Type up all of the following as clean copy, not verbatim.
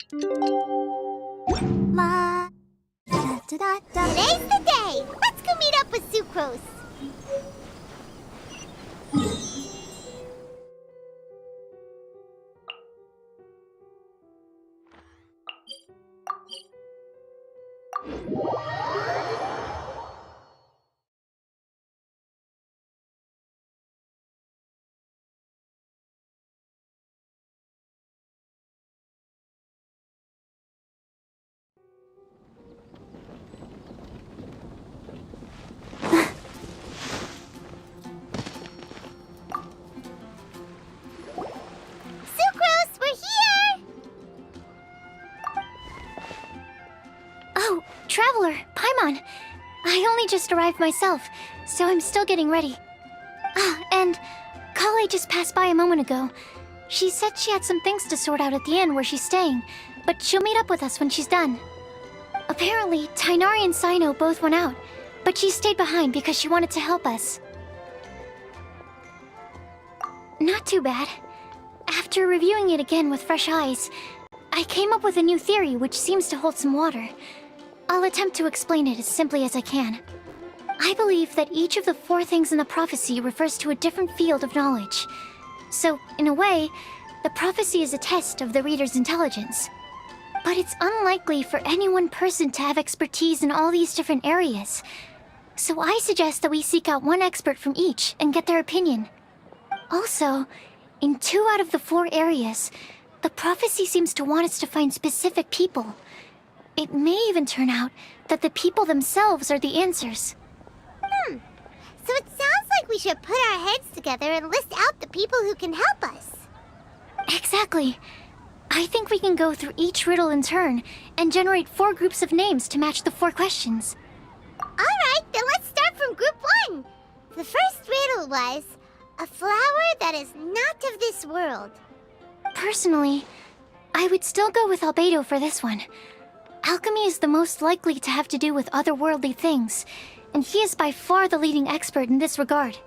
Today's the day! Let's go meet up with Sucrose! Sucrose, we're here! Oh, Traveler, Paimon. I only just arrived myself, so I'm still getting ready. Ah, and Kale just passed by a moment ago. She said she had some things to sort out at the inn where she's staying, but she'll meet up with us when she's done. Apparently, Tainari and Sino both went out, but she stayed behind because she wanted to help us. Not too bad. After reviewing it again with fresh eyes, I came up with a new theory which seems to hold some water. I'll attempt to explain it as simply as I can. I believe that each of the 4 things in the prophecy refers to a different field of knowledge. So, in a way, the prophecy is a test of the reader's intelligence. But it's unlikely for any one person to have expertise in all these different areas. So I suggest that we seek out one expert from each and get their opinion. Also, in 2 out of the 4 areas, the prophecy seems to want us to find specific people. It may even turn out that the people themselves are the answers. So it sounds like we should put our heads together and list out the people who can help us. Exactly. I think we can go through each riddle in turn and generate 4 groups of names to match the 4 questions. Alright, then let's start from group 1. The first riddle was, a flower that is not of this world. Personally, I would still go with Albedo for this one. Alchemy is the most likely to have to do with otherworldly things, and he is by far the leading expert in this regard.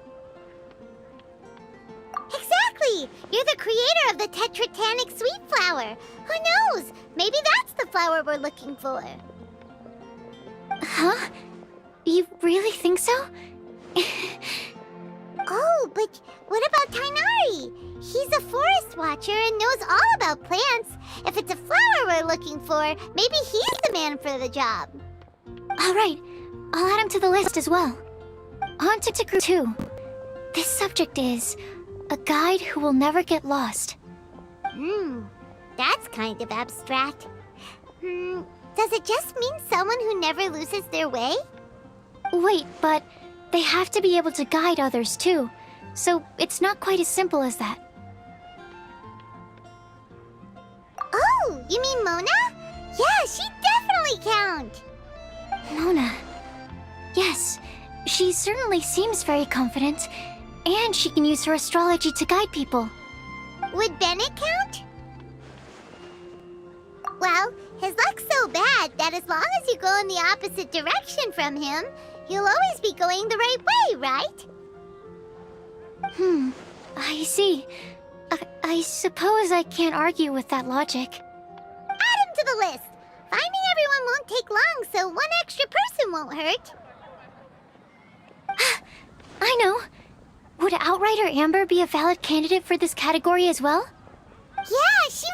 Exactly! You're the creator of the Tetratanic Sweet Flower. Who knows? Maybe that's the flower we're looking for. Huh? You really think so? Oh, but what about Tainari? He's a forest watcher and knows all about plants. If it's a flower we're looking for, maybe he's the man for the job. Alright, I'll add him to the list as well. On to group 2. This subject is a guide who will never get lost. That's kind of abstract. Does it just mean someone who never loses their way? Wait, but they have to be able to guide others too, so it's not quite as simple as that. Oh, you mean Mona? Yeah, she definitely count. Mona. Yes, she certainly seems very confident, and she can use her astrology to guide people. Would Bennett count? Well, his luck's so bad that as long as you go in the opposite direction from him, you'll always be going the right way, right? I see. I suppose I can't argue with that logic. Add him to the list. Finding everyone won't take long, so one extra person won't hurt. I know. Would Outrider Amber be a valid candidate for this category as well? Yeah, she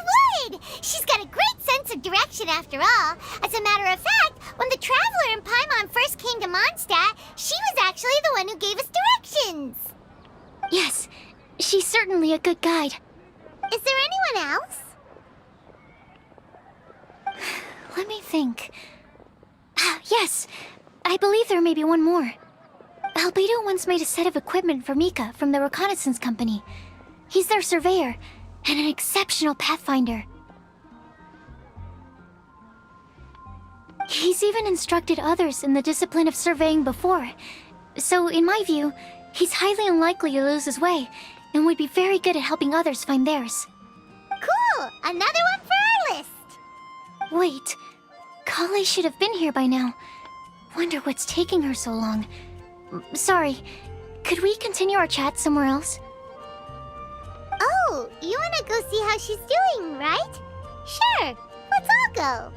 would! She's got a great sense of direction after all. As a matter of fact, when the Traveler and Paimon first came to Mondstadt, she was actually the one who gave us directions. Yes, she's certainly a good guide. Is there anyone else? Let me think. Yes, I believe there may be one more. Albedo once made a set of equipment for Mika from the reconnaissance company. He's their surveyor, and an exceptional pathfinder. He's even instructed others in the discipline of surveying before. So, in my view, he's highly unlikely to lose his way, and would be very good at helping others find theirs. Cool! Another one for our list! Wait, Kale should have been here by now. Wonder what's taking her so long. Sorry, could we continue our chat somewhere else? Oh, you wanna go see how she's doing, right? Sure, let's all go.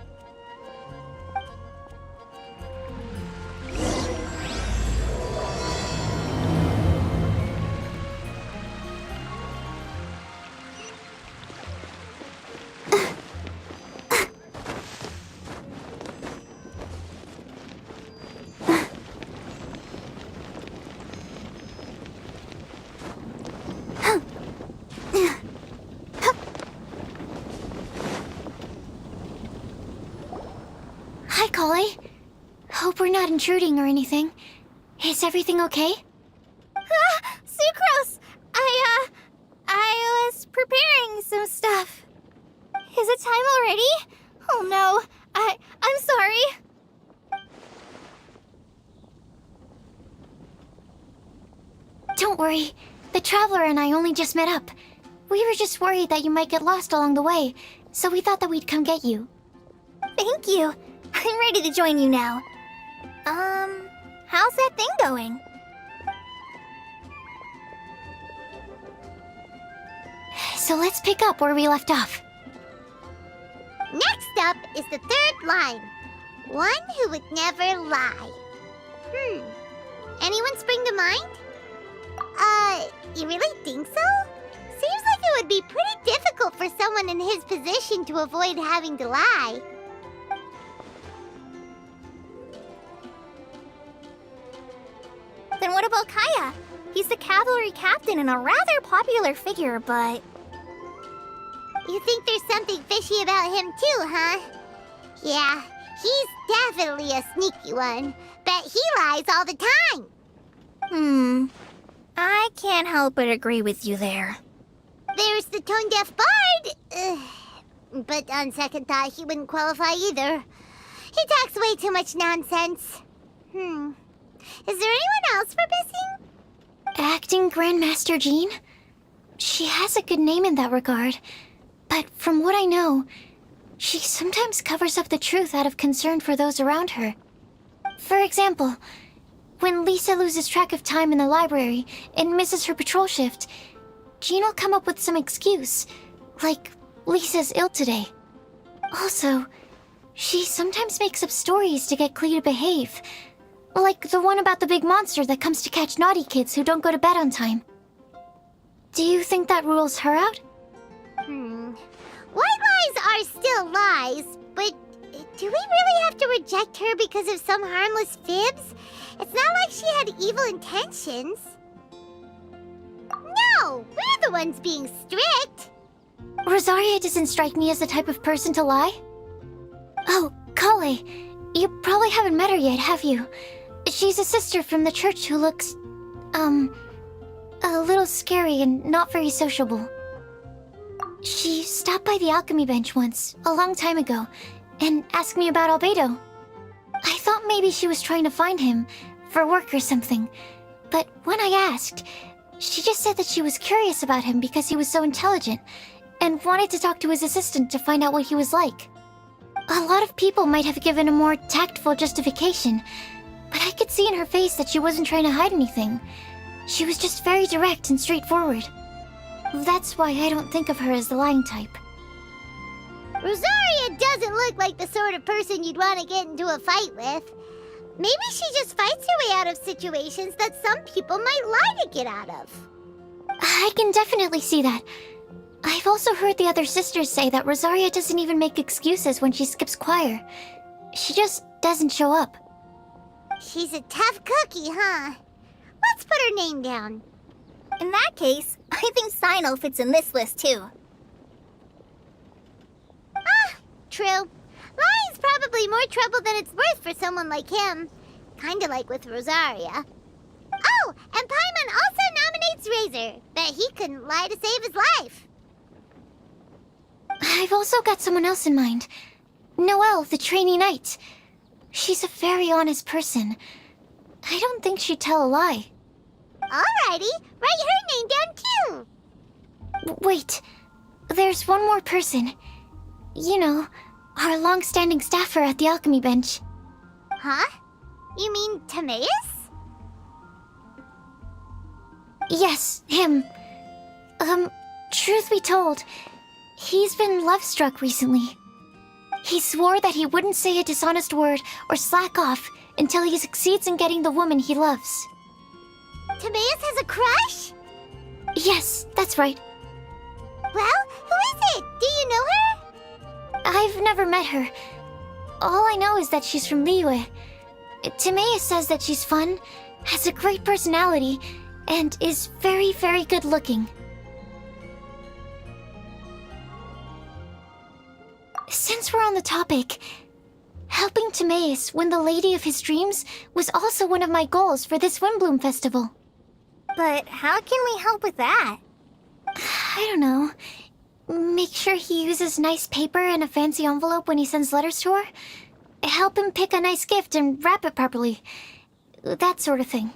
Hi, Collie. Hope we're not intruding or anything. Is everything okay? Sucrose! I was preparing some stuff. Is it time already? Oh no, I'm sorry. Don't worry. The Traveler and I only just met up. We were just worried that you might get lost along the way, so we thought that we'd come get you. Thank you. I'm ready to join you now. How's that thing going? So let's pick up where we left off. Next up is the third line. One who would never lie. Anyone spring to mind? You really think so? Seems like it would be pretty difficult for someone in his position to avoid having to lie. Then what about Kaya? He's the cavalry captain and a rather popular figure, but... You think there's something fishy about him too, huh? Yeah, he's definitely a sneaky one. Bet he lies all the time. I can't help but agree with you there. There's the tone-deaf bard. But on second thought, he wouldn't qualify either. He talks way too much nonsense. Is there anyone else we're missing? Acting Grandmaster Jean? She has a good name in that regard. But from what I know, she sometimes covers up the truth out of concern for those around her. For example, when Lisa loses track of time in the library and misses her patrol shift, Jean will come up with some excuse, like Lisa's ill today. Also, she sometimes makes up stories to get Klee to behave, like the one about the big monster that comes to catch naughty kids who don't go to bed on time. Do you think that rules her out? White lies are still lies, but do we really have to reject her because of some harmless fibs? It's not like she had evil intentions. No, we're the ones being strict. Rosaria doesn't strike me as the type of person to lie. Oh, Kale, you probably haven't met her yet, have you? She's a sister from the church who looks, a little scary and not very sociable. She stopped by the alchemy bench once, a long time ago, and asked me about Albedo. I thought maybe she was trying to find him, for work or something. But when I asked, she just said that she was curious about him because he was so intelligent, and wanted to talk to his assistant to find out what he was like. A lot of people might have given a more tactful justification, but I could see in her face that she wasn't trying to hide anything. She was just very direct and straightforward. That's why I don't think of her as the lying type. Rosaria doesn't look like the sort of person you'd want to get into a fight with. Maybe she just fights her way out of situations that some people might lie to get out of. I can definitely see that. I've also heard the other sisters say that Rosaria doesn't even make excuses when she skips choir. She just doesn't show up. She's a tough cookie, huh? Let's put her name down. In that case, I think Sino fits in this list too. True. Lying's probably more trouble than it's worth for someone like him. Kinda like with Rosaria. Oh, and Paimon also nominates Razor. Bet he couldn't lie to save his life. I've also got someone else in mind. Noelle, the trainee knight. She's a very honest person. I don't think she'd tell a lie. Alrighty, write her name down too. Wait, there's one more person. You know, our long-standing staffer at the alchemy bench. Huh? You mean Timaeus? Yes, him. Truth be told, he's been love-struck recently. He swore that he wouldn't say a dishonest word or slack off until he succeeds in getting the woman he loves. Timaeus has a crush? Yes, that's right. Well, who is it? Do you know her? I've never met her. All I know is that she's from Liyue. Timaeus says that she's fun, has a great personality, and is very, very good looking. Since we're on the topic, helping Timaeus win the lady of his dreams was also one of my goals for this Windbloom Festival. But how can we help with that? I don't know. Make sure he uses nice paper and a fancy envelope when he sends letters to her. Help him pick a nice gift and wrap it properly. That sort of thing.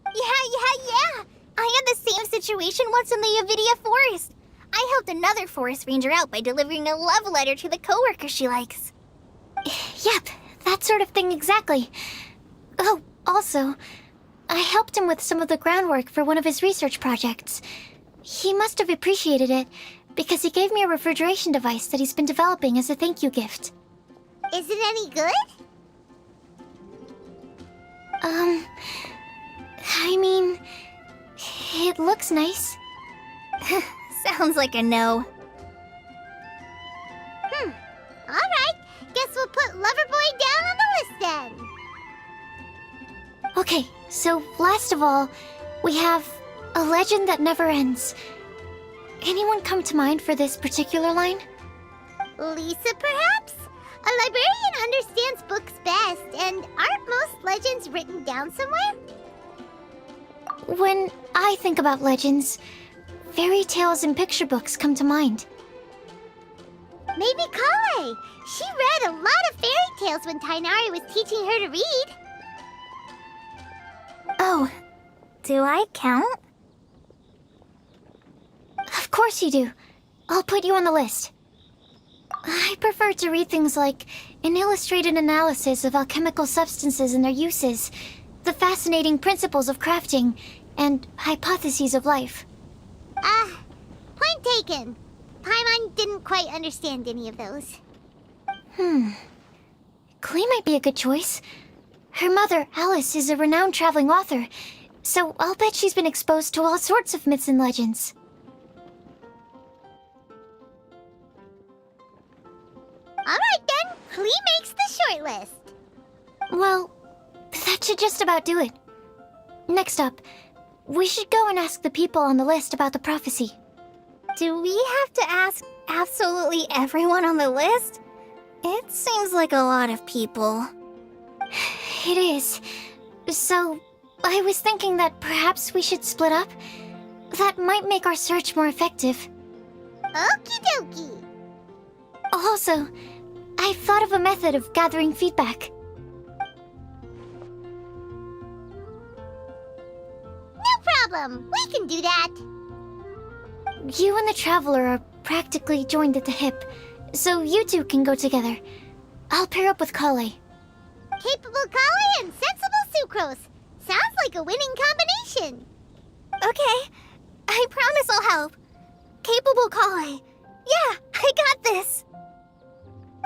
Yeah. I had the same situation once in the Avidia Forest. I helped another forest ranger out by delivering a love letter to the coworker she likes. Yep, that sort of thing exactly. Oh, also, I helped him with some of the groundwork for one of his research projects. He must have appreciated it, because he gave me a refrigeration device that he's been developing as a thank you gift. Is it any good? I mean, it looks nice. Sounds like a no. Alright, guess we'll put Loverboy down on the list then. Okay, so last of all, we have a legend that never ends. Anyone come to mind for this particular line? Lisa, perhaps? A librarian understands books best, and aren't most legends written down somewhere? When I think about legends, fairy tales and picture books come to mind. Maybe Kale. She read a lot of fairy tales when Tainari was teaching her to read. Oh, do I count? Of course you do. I'll put you on the list. I prefer to read things like an illustrated analysis of alchemical substances and their uses, the fascinating principles of crafting, and hypotheses of life. Point taken. Paimon didn't quite understand any of those. Klee might be a good choice. Her mother, Alice, is a renowned traveling author, so I'll bet she's been exposed to all sorts of myths and legends. Alright then, Klee makes the shortlist. Well, that should just about do it. Next up, we should go and ask the people on the list about the prophecy. Do we have to ask absolutely everyone on the list? It seems like a lot of people. It is. So, I was thinking that perhaps we should split up. That might make our search more effective. Okie dokie. Also, I've thought of a method of gathering feedback. No problem. We can do that. You and the Traveler are practically joined at the hip, so you two can go together. I'll pair up with Kale. Capable Kale and sensible Sucrose. Sounds like a winning combination. Okay. I promise I'll help. Capable Kale. Yeah, I got this.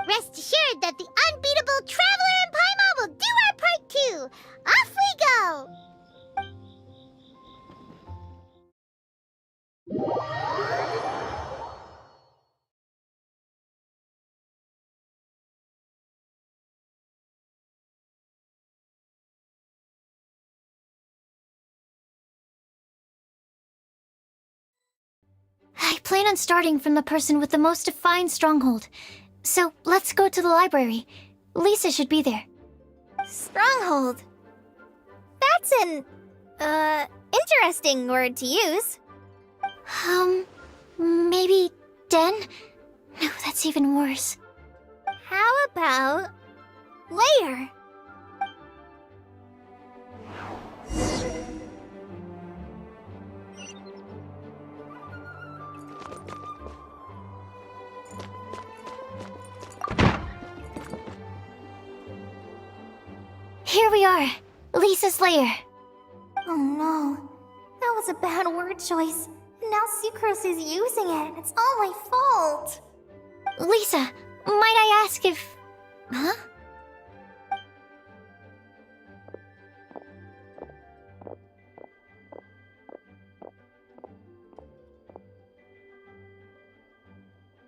Rest assured that the unbeatable Traveler and Paimon will do our part too. Off we go! I plan on starting from the person with the most defined stronghold. So let's go to the library. Lisa should be there. Stronghold. That's an, interesting word to use. Maybe den? No, that's even worse. How about layer? Here we are, Lisa's lair. Oh no, that was a bad word choice. Now Sucrose is using it. It's all my fault. Lisa, Might I ask if... Huh?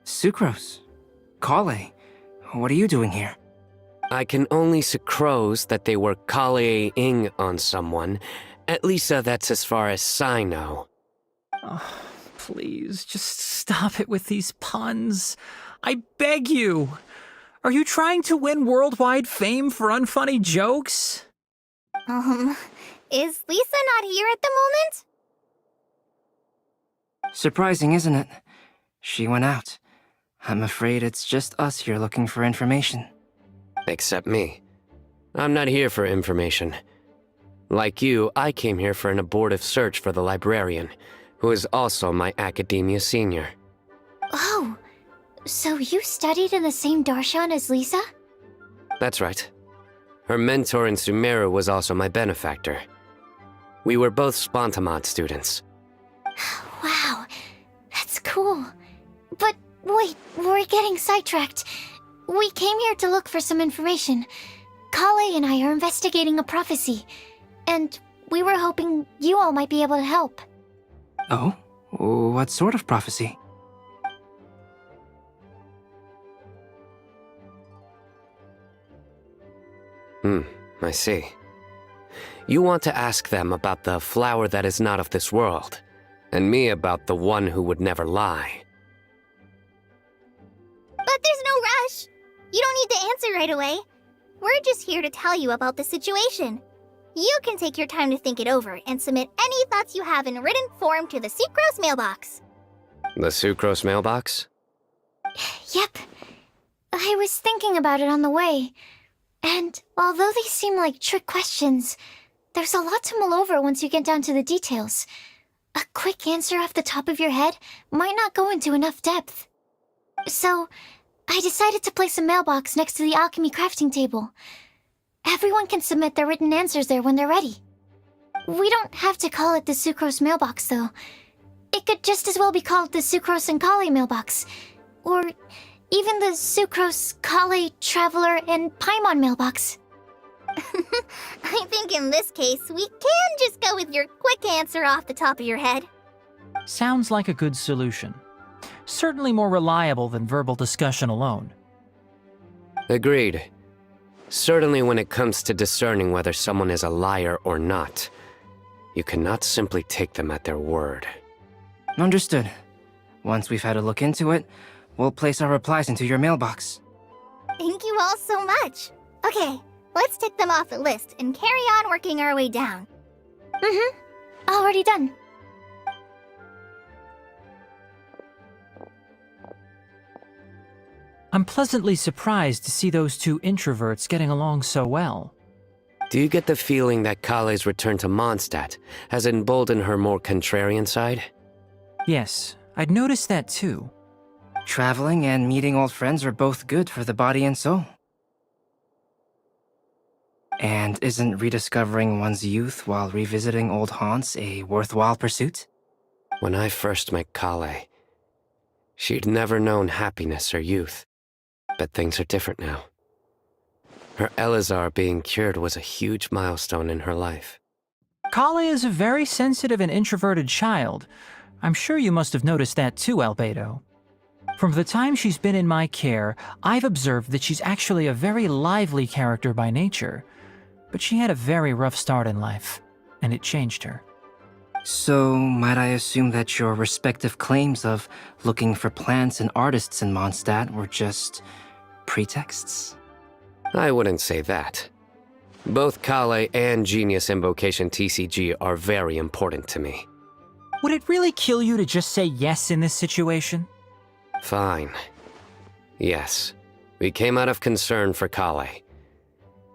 Sucrose. Kale. What are you doing here? I can only sucrose that they were Kale-ing on someone. At least that's as far as I know. Oh, please, just stop it with these puns. I beg you. Are you trying to win worldwide fame for unfunny jokes? Is Lisa not here at the moment? Surprising, isn't it? She went out. I'm afraid it's just us here looking for information. Except me. I'm not here for information. Like you, I came here for an abortive search for the librarian, who is also my academia senior. Oh, so you studied in the same darshan as Lisa? That's right. Her mentor in Sumeru was also my benefactor. We were both Spontamod students. Wow, that's cool. But wait, we're getting sidetracked. We came here to look for some information. Kale and I are investigating a prophecy, and we were hoping you all might be able to help. Oh? What sort of prophecy? I see. You want to ask them about the flower that is not of this world, and me about the one who would never lie. But there's no rush. You don't need to answer right away. We're just here to tell you about the situation. You can take your time to think it over and submit any thoughts you have in written form to the Sucrose mailbox. The Sucrose mailbox? Yep. I was thinking about it on the way. And although they seem like trick questions, there's a lot to mull over once you get down to the details. A quick answer off the top of your head might not go into enough depth. So, I decided to place a mailbox next to the alchemy crafting table. Everyone can submit their written answers there when they're ready. We don't have to call it the Sucrose mailbox, though. It could just as well be called the Sucrose and Kale mailbox. Or even the Sucrose, Kale, Traveler, and Paimon mailbox. I think in this case, we can just go with your quick answer off the top of your head. Sounds like a good solution. Certainly more reliable than verbal discussion alone. Agreed. Certainly when it comes to discerning whether someone is a liar or not, you cannot simply take them at their word. Understood. Once we've had a look into it, we'll place our replies into your mailbox. Thank you all so much. Okay, let's tick them off the list and carry on working our way down. Already done. I'm pleasantly surprised to see those two introverts getting along so well. Do you get the feeling that Kale's return to Mondstadt has emboldened her more contrarian side? Yes, I'd noticed that too. Traveling and meeting old friends are both good for the body and soul. And isn't rediscovering one's youth while revisiting old haunts a worthwhile pursuit? When I first met Kale, she'd never known happiness or youth. But things are different now. Her Elazar being cured was a huge milestone in her life. Kale is a very sensitive and introverted child. I'm sure you must have noticed that too, Albedo. From the time she's been in my care, I've observed that she's actually a very lively character by nature. But she had a very rough start in life, and it changed her. So, might I assume that your respective claims of looking for plants and artists in Mondstadt were just pretexts? I wouldn't say that. Both Kale and Genius Invocation TCG are very important to me. Would it really kill you to just say yes in this situation? Fine. Yes, we came out of concern for Kale.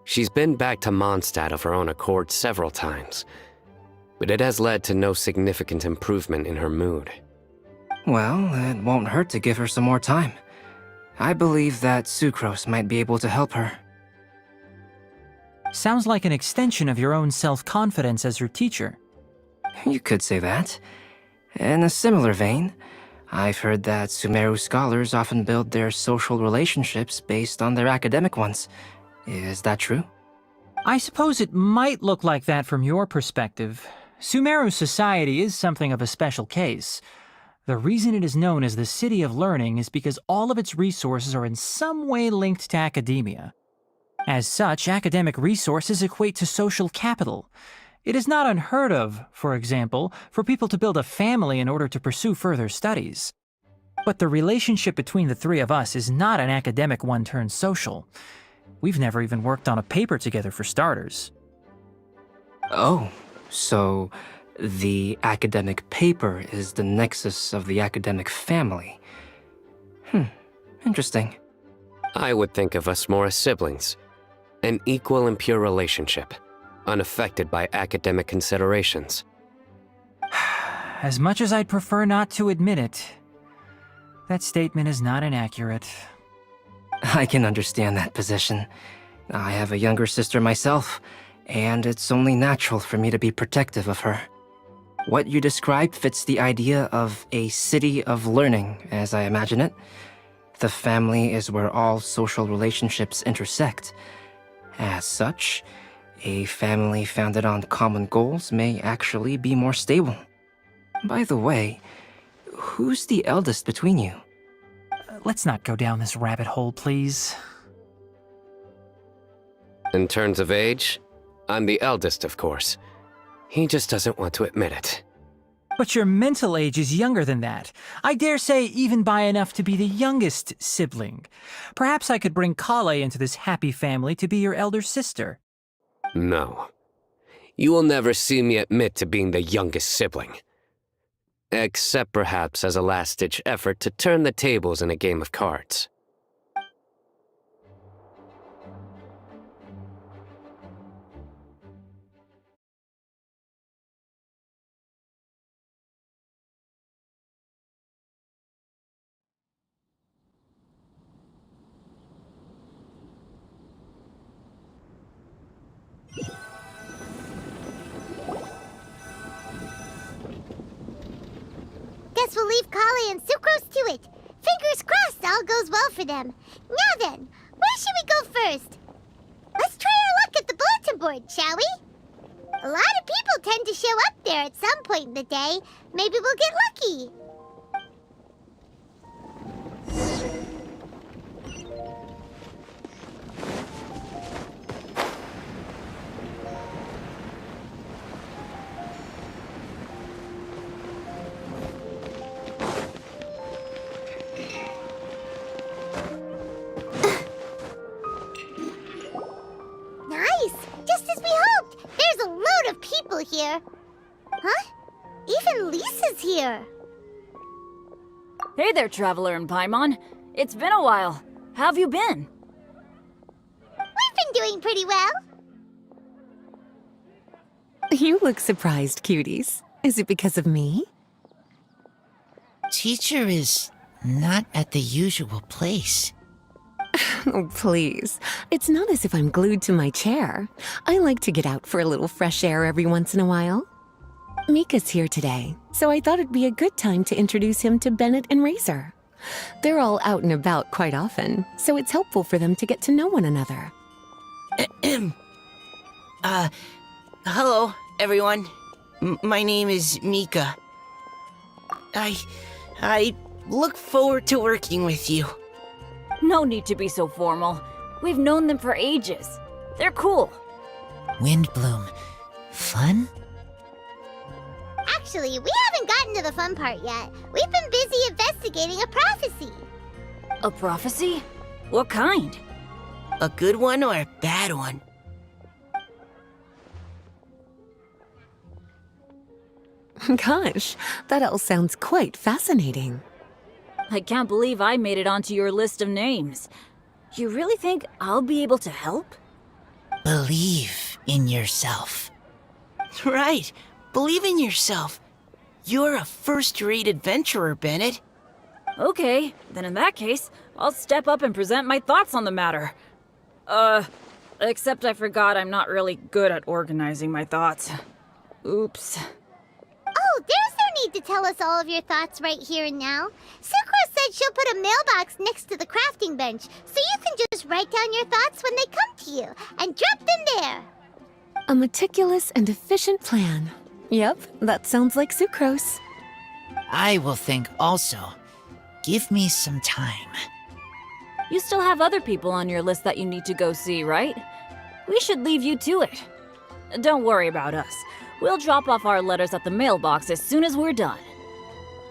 She's been back to Mondstadt of her own accord several times, but it has led to no significant improvement in her mood. Well, it won't hurt to give her some more time. I believe that Sucrose might be able to help her. Sounds like an extension of your own self-confidence as her teacher. You could say that. In a similar vein, I've heard that Sumeru scholars often build their social relationships based on their academic ones. Is that true? I suppose it might look like that from your perspective. Sumeru society is something of a special case. The reason it is known as the City of Learning is because all of its resources are in some way linked to academia. As such, academic resources equate to social capital. It is not unheard of, for example, for people to build a family in order to pursue further studies. But the relationship between the three of us is not an academic one turned social. We've never even worked on a paper together for starters. Oh, so the academic paper is the nexus of the academic family. Interesting. I would think of us more as siblings. An equal and pure relationship, unaffected by academic considerations. As much as I'd prefer not to admit it, that statement is not inaccurate. I can understand that position. I have a younger sister myself, and it's only natural for me to be protective of her. What you described fits the idea of a city of learning, as I imagine it. The family is where all social relationships intersect. As such, a family founded on common goals may actually be more stable. By the way, who's the eldest between you? Let's not go down this rabbit hole, please. In terms of age, I'm the eldest, of course. He just doesn't want to admit it. But your mental age is younger than that. I dare say even by enough to be the youngest sibling. Perhaps I could bring Kale into this happy family to be your elder sister. No. You will never see me admit to being the youngest sibling. Except perhaps as a last-ditch effort to turn the tables in a game of cards. Guess we'll leave Kali and Sucrose to it. Fingers crossed all goes well for them. Now then, where should we go first? Let's try our luck at the bulletin board, shall we? A lot of people tend to show up there at some point in the day. Maybe we'll get lucky. Here. Huh? Even Lisa's here. Hey there, Traveler and Paimon. It's been a while. How have you been? We've been doing pretty well. You look surprised, cuties. Is it because of me? Teacher is not at the usual place. Oh, please. It's not as if I'm glued to my chair. I like to get out for a little fresh air every once in a while. Mika's here today, so I thought it'd be a good time to introduce him to Bennett and Razor. They're all out and about quite often, so it's helpful for them to get to know one another. Hello, everyone. My name is Mika. I look forward to working with you. No need to be so formal. We've known them for ages. They're cool. Windbloom. Fun? Actually, we haven't gotten to the fun part yet. We've been busy investigating a prophecy. A prophecy? What kind? A good one or a bad one? Gosh, that all sounds quite fascinating. I can't believe I made it onto your list of names. You really think I'll be able to help? Believe in yourself. Right. Believe in yourself. You're a first-rate adventurer, Bennett. Okay, then in that case, I'll step up and present my thoughts on the matter. Except I forgot I'm not really good at organizing my thoughts. Oops. Oh, there's their need to tell us all of your thoughts right here and now. Sucrose said she'll put a mailbox next to the crafting bench, so you can just write down your thoughts when they come to you, and drop them there. A meticulous and efficient plan. Yep, that sounds like Sucrose. I will think also. Give me some time. You still have other people on your list that you need to go see, right? We should leave you to it. Don't worry about us. We'll drop off our letters at the mailbox as soon as we're done.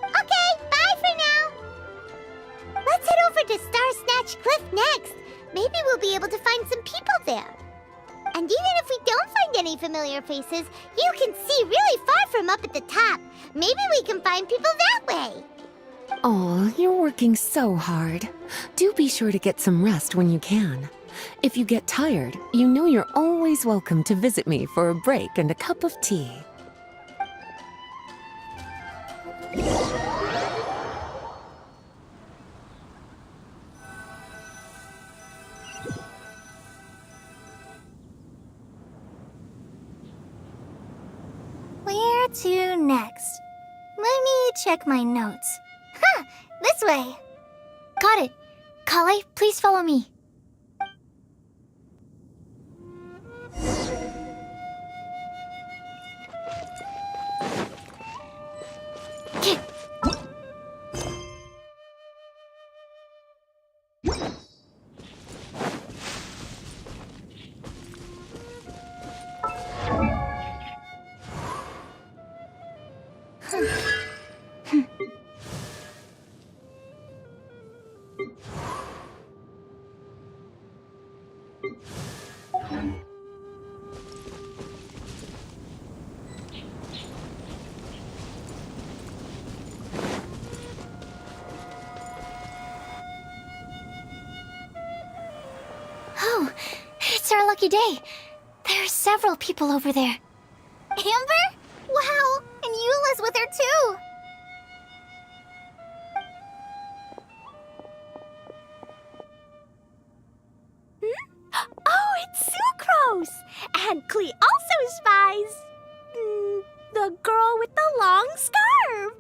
Okay, bye for now. Let's head over to Star Snatch Cliff next. Maybe we'll be able to find some people there. And even if we don't find any familiar faces, you can see really far from up at the top. Maybe we can find people that way. Oh, you're working so hard. Do be sure to get some rest when you can. If you get tired, you know you're always welcome to visit me for a break and a cup of tea. Where to next? Let me check my notes. Huh, this way. Got it. Kale, please follow me. Oh, it's our lucky day. There are several people over there. Amber? Wow, and Eula's with her too. Oh, it's Sucrose! And Klee also spies the girl with the long scarf.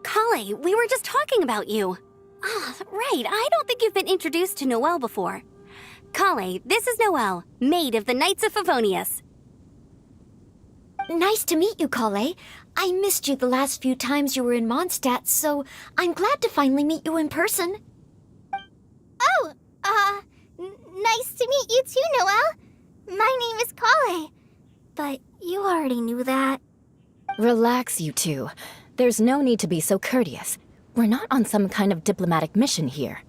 Kale, we were just talking about you. Ah, right, I don't think you've been introduced to Noelle before. Kale, this is Noelle, maid of the Knights of Favonius. Nice to meet you, Kale. I missed you the last few times you were in Mondstadt, so I'm glad to finally meet you in person. Oh, nice to meet you too, Noelle. My name is Kale. But you already knew that. Relax, you two. There's no need to be so courteous. We're not on some kind of diplomatic mission here.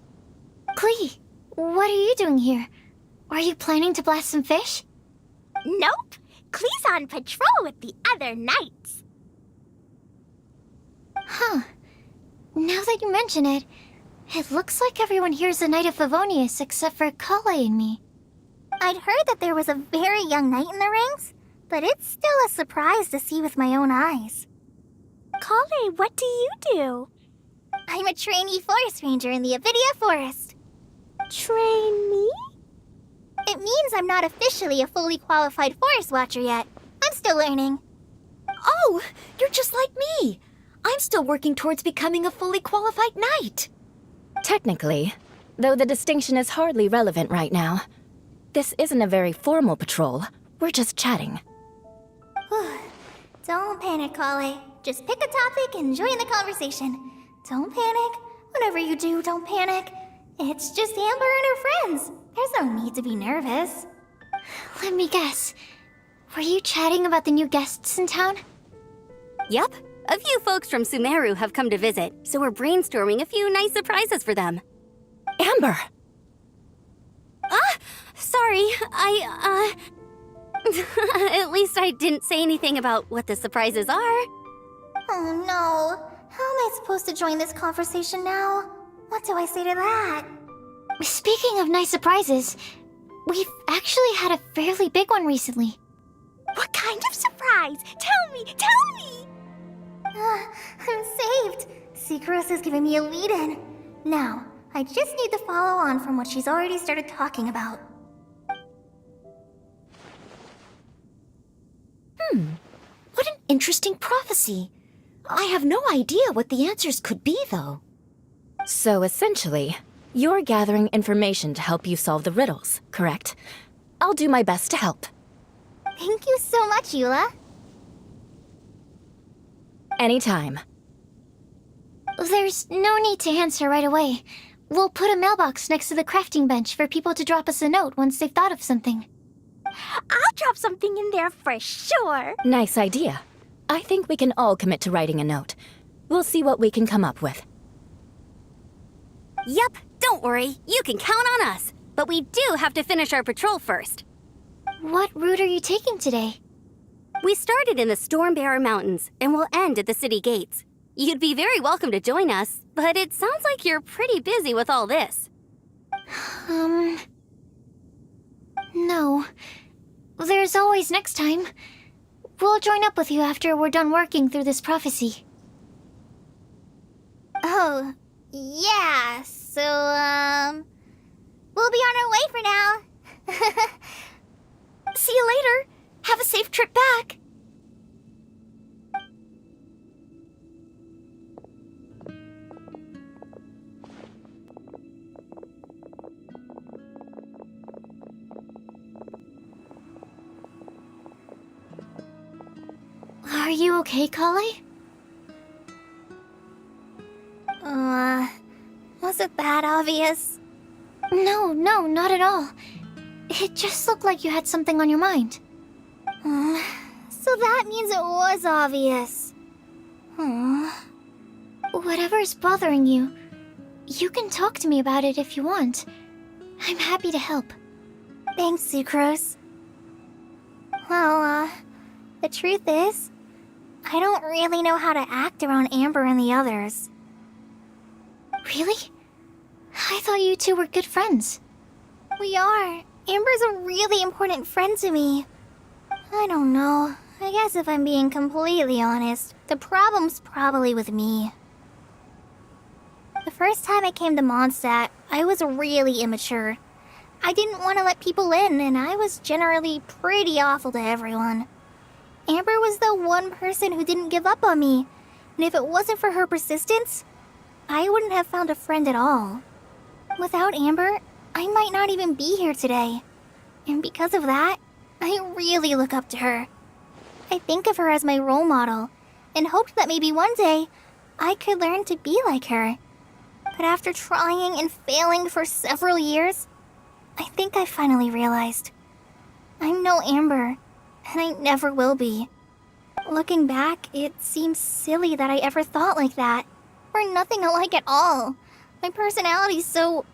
Klee, what are you doing here? Are you planning to blast some fish? Nope. Klee's on patrol with the other knights. Huh. Now that you mention it, it looks like everyone here's a Knight of Favonius except for Kale and me. I'd heard that there was a very young knight in the rings, but it's still a surprise to see with my own eyes. Kale, what do you do? I'm a trainee forest ranger in the Avidia Forest. Trainee? It means I'm not officially a fully qualified forest watcher yet. I'm still learning. Oh, you're just like me. I'm still working towards becoming a fully qualified knight. Technically, though the distinction is hardly relevant right now. This isn't a very formal patrol. We're just chatting. Don't panic, Kale. Just pick a topic and join the conversation. Don't panic. Whatever you do, don't panic. It's just Amber and her friends. There's no need to be nervous. Let me guess. Were you chatting about the new guests in town? Yup, a few folks from Sumeru have come to visit, so we're brainstorming a few nice surprises for them. Amber! Sorry, At least I didn't say anything about what the surprises are. Oh no. How am I supposed to join this conversation now? What do I say to that? Speaking of nice surprises, we've actually had a fairly big one recently. What kind of surprise? Tell me! Tell me! I'm saved. Sekarang is giving me a lead-in. Now, I just need to follow on from what she's already started talking about. What an interesting prophecy. I have no idea what the answers could be, though. So essentially, you're gathering information to help you solve the riddles, correct? I'll do my best to help. Thank you so much, Eula. Anytime. There's no need to answer right away. We'll put a mailbox next to the crafting bench for people to drop us a note once they've thought of something. I'll drop something in there for sure. Nice idea. I think we can all commit to writing a note. We'll see what we can come up with. Yep, don't worry. You can count on us. But we do have to finish our patrol first. What route are you taking today? We started in the Stormbearer Mountains, and we'll end at the city gates. You'd be very welcome to join us, but it sounds like you're pretty busy with all this. No. There's always next time. We'll join up with you after we're done working through this prophecy. Oh, yeah, so, we'll be on our way for now. See you later. Have a safe trip back. Are you okay, Kale? Was it that obvious? No, not at all. It just looked like you had something on your mind. So that means it was obvious. Whatever's bothering you, you can talk to me about it if you want. I'm happy to help. Thanks, Sucrose. Well, the truth is, I don't really know how to act around Amber and the others. Really? I thought you two were good friends. We are. Amber's a really important friend to me. I don't know. I guess if I'm being completely honest, the problem's probably with me. The first time I came to Mondstadt, I was really immature. I didn't want to let people in, and I was generally pretty awful to everyone. Amber was the one person who didn't give up on me, and if it wasn't for her persistence, I wouldn't have found a friend at all. Without Amber, I might not even be here today. And because of that, I really look up to her. I think of her as my role model, and hoped that maybe one day, I could learn to be like her. But after trying and failing for several years, I think I finally realized. I'm no Amber, and I never will be. Looking back, it seems silly that I ever thought like that. We're nothing alike at all. My personality's so...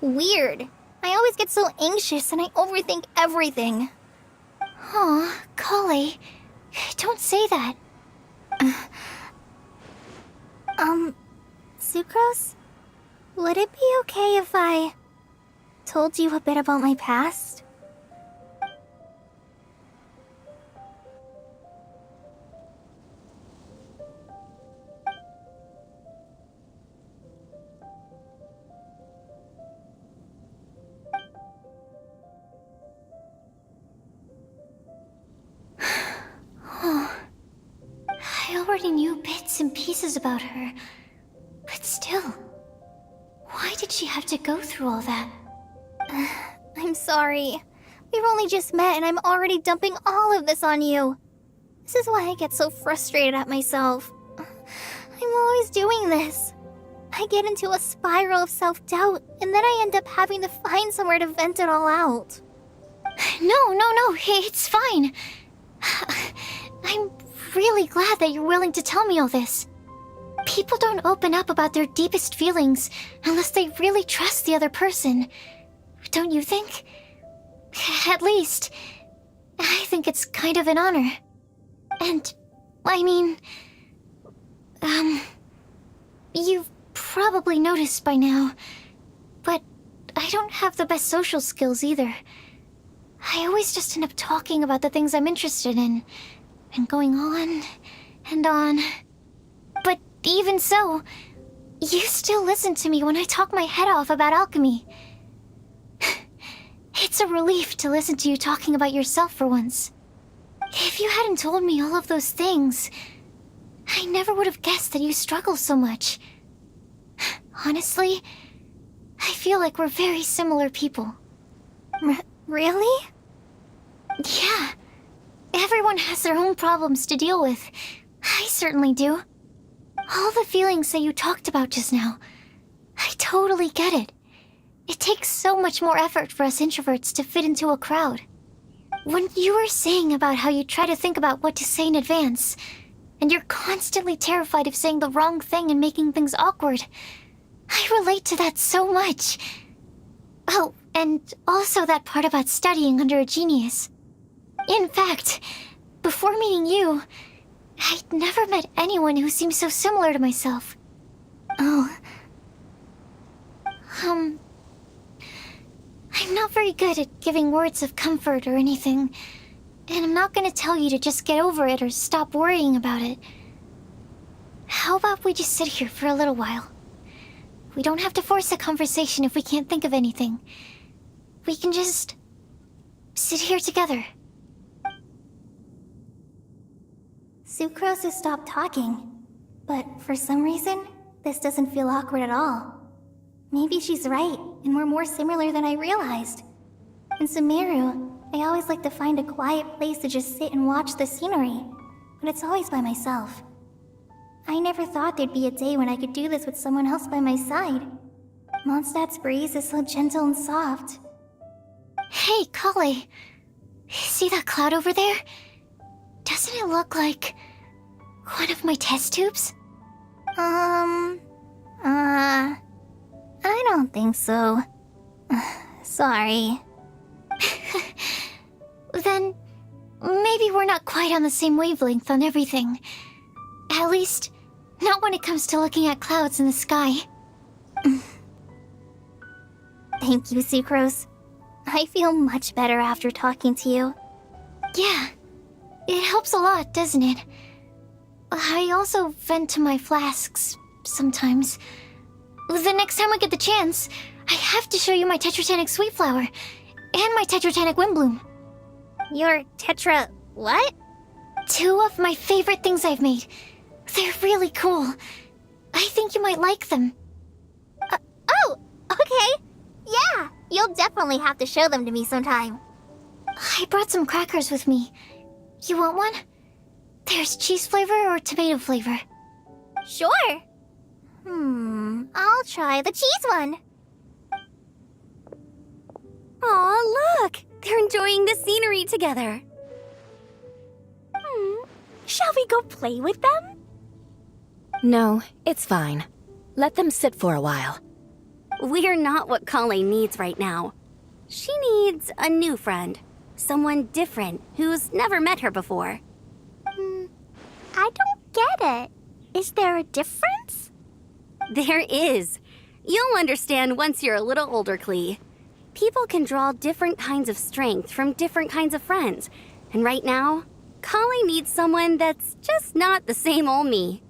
weird. I always get so anxious and I overthink everything. Aw, Kale, don't say that. Sucrose? Would it be okay if I told you a bit about my past? I already knew bits and pieces about her, but still, why did she have to go through all that? I'm sorry. We've only just met and I'm already dumping all of this on you. This is why I get so frustrated at myself. I'm always doing this. I get into a spiral of self-doubt, and then I end up having to find somewhere to vent it all out. No, it's fine. I'm really glad that you're willing to tell me all this. People don't open up about their deepest feelings unless they really trust the other person. Don't you think? At least, I think it's kind of an honor. And, I mean... you've probably noticed by now, but I don't have the best social skills either. I always just end up talking about the things I'm interested in, and going on and on. But even so, you still listen to me when I talk my head off about alchemy. It's a relief to listen to you talking about yourself for once. If you hadn't told me all of those things, I never would have guessed that you struggle so much. Honestly, I feel like we're very similar people. Really? Yeah. Everyone has their own problems to deal with. I certainly do. All the feelings that you talked about just now, I totally get it. It takes so much more effort for us introverts to fit into a crowd. When you were saying about how you try to think about what to say in advance, and you're constantly terrified of saying the wrong thing and making things awkward, I relate to that so much. Oh, and also that part about studying under a genius. In fact, before meeting you, I'd never met anyone who seemed so similar to myself. Oh. I'm not very good at giving words of comfort or anything, and I'm not gonna tell you to just get over it or stop worrying about it. How about we just sit here for a little while? We don't have to force a conversation if we can't think of anything. We can just sit here together. Sucrose has stopped talking, but for some reason, this doesn't feel awkward at all. Maybe she's right, and we're more similar than I realized. In Sumeru, I always like to find a quiet place to just sit and watch the scenery, but it's always by myself. I never thought there'd be a day when I could do this with someone else by my side. Mondstadt's breeze is so gentle and soft. Hey, Kale. See that cloud over there? Doesn't it look like one of my test tubes? I don't think so. Sorry. Then maybe we're not quite on the same wavelength on everything. At least, not when it comes to looking at clouds in the sky. Thank you, Sucrose. I feel much better after talking to you. Yeah, it helps a lot, doesn't it? I also vent to my flasks sometimes. The next time I get the chance, I have to show you my Tetratanic Sweet Flower and my Tetratanic Windbloom. Your Tetra... what? 2 of my favorite things I've made. They're really cool. I think you might like them. Oh, okay. Yeah, you'll definitely have to show them to me sometime. I brought some crackers with me. You want one? There's cheese flavor or tomato flavor. Sure. I'll try the cheese one. Aw, look! They're enjoying the scenery together. Shall we go play with them? No, it's fine. Let them sit for a while. We're not what Kale needs right now. She needs a new friend. Someone different who's never met her before. I don't get it. Is there a difference? There is. You'll understand once you're a little older, Klee. People can draw different kinds of strength from different kinds of friends. And right now, Kale needs someone that's just not the same old me.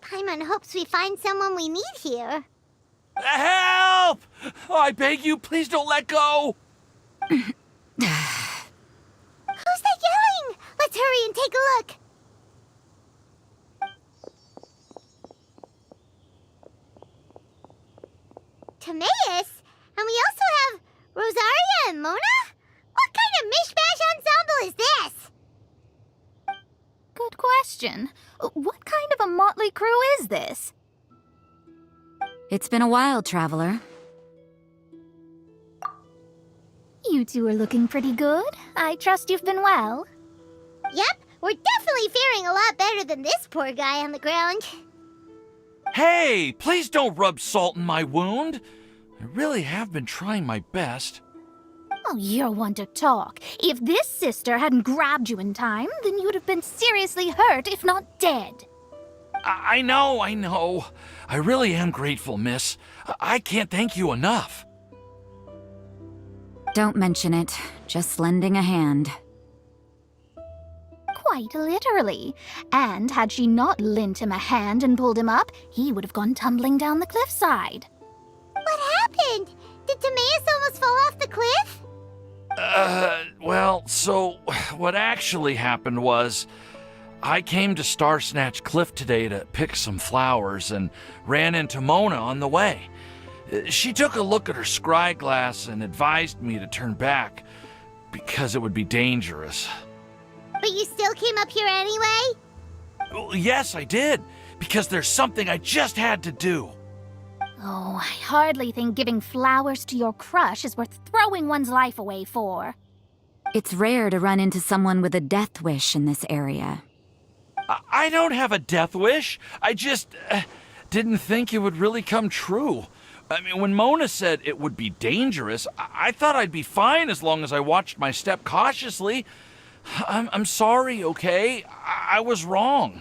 Paimon hopes we find someone we need here. Help! I beg you, please don't let go! Who's that yelling? Let's hurry and take a look. Timaeus? And we also have Rosaria and Mona? What kind of mishmash ensemble is this? Good question. What kind of a motley crew is this? It's been a while, Traveler. You two are looking pretty good. I trust you've been well. Yep, we're definitely faring a lot better than this poor guy on the ground. Hey, please don't rub salt in my wound. I really have been trying my best. Oh, you're one to talk. If this sister hadn't grabbed you in time, then you'd have been seriously hurt, if not dead. I know. I really am grateful, miss. I can't thank you enough. Don't mention it. Just lending a hand. Quite literally. And had she not lent him a hand and pulled him up, he would have gone tumbling down the cliffside. What happened? Did Timaeus almost fall off the cliff? Well, so what actually happened was I came to Star Snatch Cliff today to pick some flowers and ran into Mona on the way. She took a look at her scry glass and advised me to turn back because it would be dangerous. But you still came up here anyway? Well, yes, I did, because there's something I just had to do. Oh, I hardly think giving flowers to your crush is worth throwing one's life away for. It's rare to run into someone with a death wish in this area. I don't have a death wish. I just didn't think it would really come true. I mean, when Mona said it would be dangerous, I thought I'd be fine as long as I watched my step cautiously. I'm sorry, okay? I was wrong.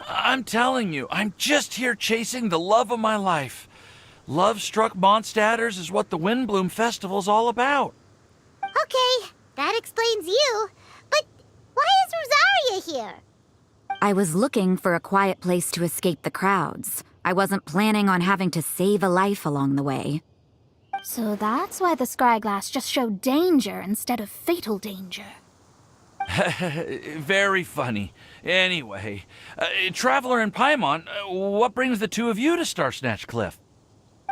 I'm telling you, I'm just here chasing the love of my life. Love-struck Mondstadters is what the Windbloom Festival's all about. Okay, that explains you. But why is Rosaria here? I was looking for a quiet place to escape the crowds. I wasn't planning on having to save a life along the way. So that's why the scryglass just showed danger instead of fatal danger. Very funny. Anyway, Traveler and Paimon, what brings the two of you to Star Snatch Cliff?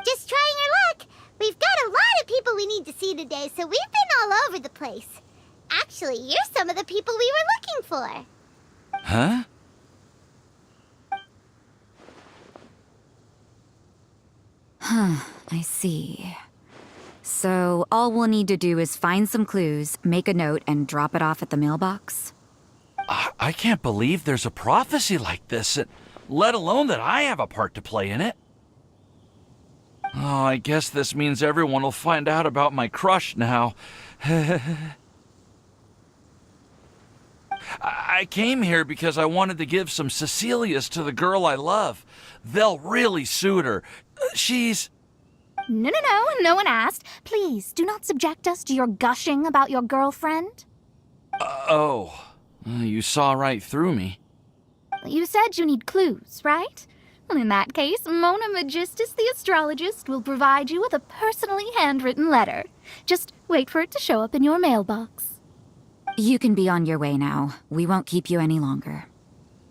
Just trying our luck. We've got a lot of people we need to see today, so we've been all over the place. Actually, you're some of the people we were looking for. Huh? I see. So all we'll need to do is find some clues, make a note, and drop it off at the mailbox? I can't believe there's a prophecy like this, let alone that I have a part to play in it. Oh, I guess this means everyone will find out about my crush now. I came here because I wanted to give some Cecilias to the girl I love. They'll really suit her. She's... No one asked. Please, do not subject us to your gushing about your girlfriend. You saw right through me. You said you need clues, right? Well, in that case, Mona Magistus the astrologist will provide you with a personally handwritten letter. Just wait for it to show up in your mailbox. You can be on your way now. We won't keep you any longer.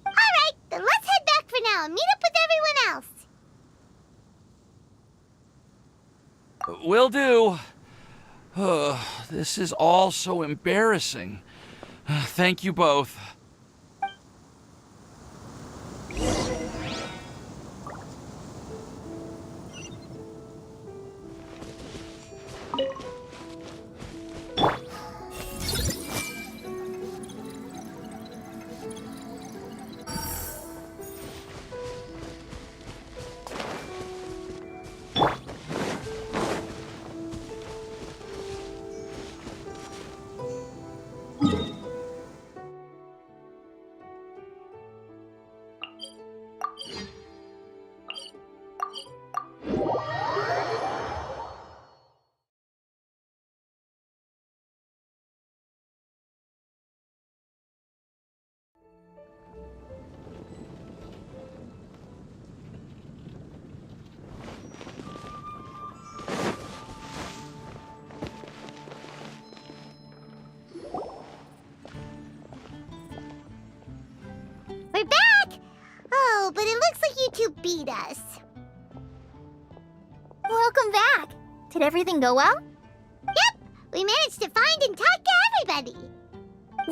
All right, then let's head back for now and meet up with everyone else. Will do. This is all so embarrassing. Thank you both. We're back! Oh, but it looks like you two beat us. Welcome back. Did everything go well? Yep, we managed to find and talk to everybody.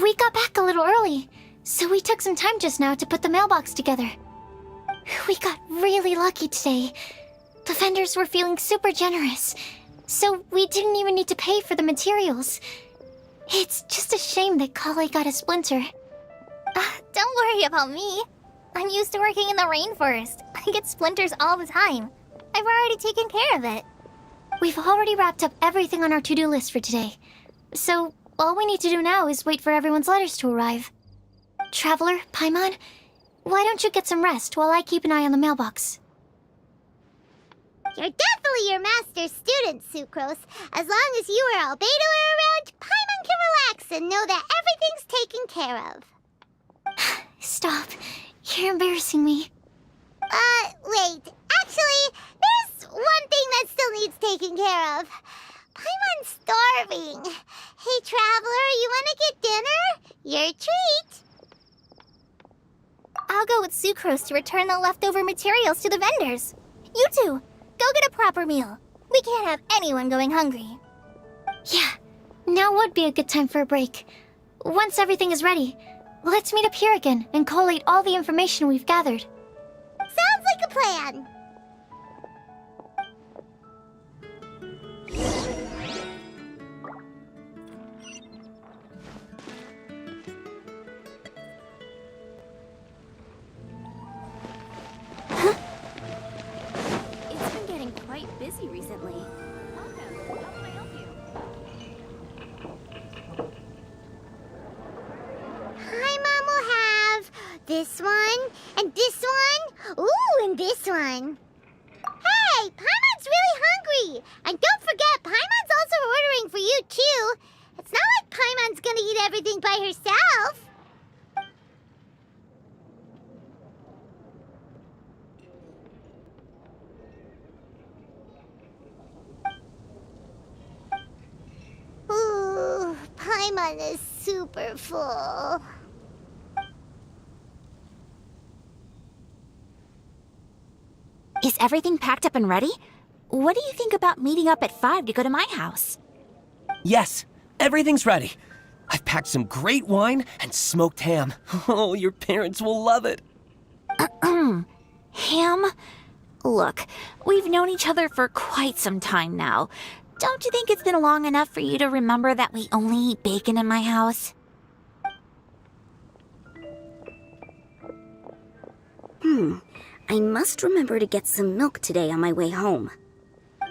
We got back a little early, so we took some time just now to put the mailbox together. We got really lucky today. The vendors were feeling super generous. so we didn't even need to pay for the materials. It's just a shame that Kale got a splinter. Don't worry about me. I'm used to working in the rainforest. I get splinters all the time. I've already taken care of it. We've already wrapped up everything on our to-do list for today. So, all we need to do now is wait for everyone's letters to arrive. Traveler, Paimon, why don't you get some rest while I keep an eye on the mailbox? You're definitely your master's student, Sucrose. As long as you or Albedo are around, Paimon can relax and know that everything's taken care of. Stop. You're embarrassing me. Wait. Actually, there's one thing that still needs taking care of. Paimon's starving. Hey, Traveler, you want to get dinner? Your treat. I'll go with Sucrose to return the leftover materials to the vendors. You two, go get a proper meal. We can't have anyone going hungry. Yeah, now would be a good time for a break. Once everything is ready, let's meet up here again and collate all the information we've gathered. Sounds like a plan. It's been getting quite busy recently. Welcome. How can I help you? Paimon will have this one, and this one, ooh, and this one. Hey, Paimon's really hungry! And don't forget, Paimon's also ordering for you, too. It's not like Paimon's gonna eat everything by herself. Ooh, Paimon is super full. Is everything packed up and ready? What do you think about meeting up at 5 to go to my house? Yes, everything's ready. I've packed some great wine and smoked ham. Oh, your parents will love it. Ham? Look, we've known each other for quite some time now. Don't you think it's been long enough for you to remember that we only eat bacon in my house? I must remember to get some milk today on my way home.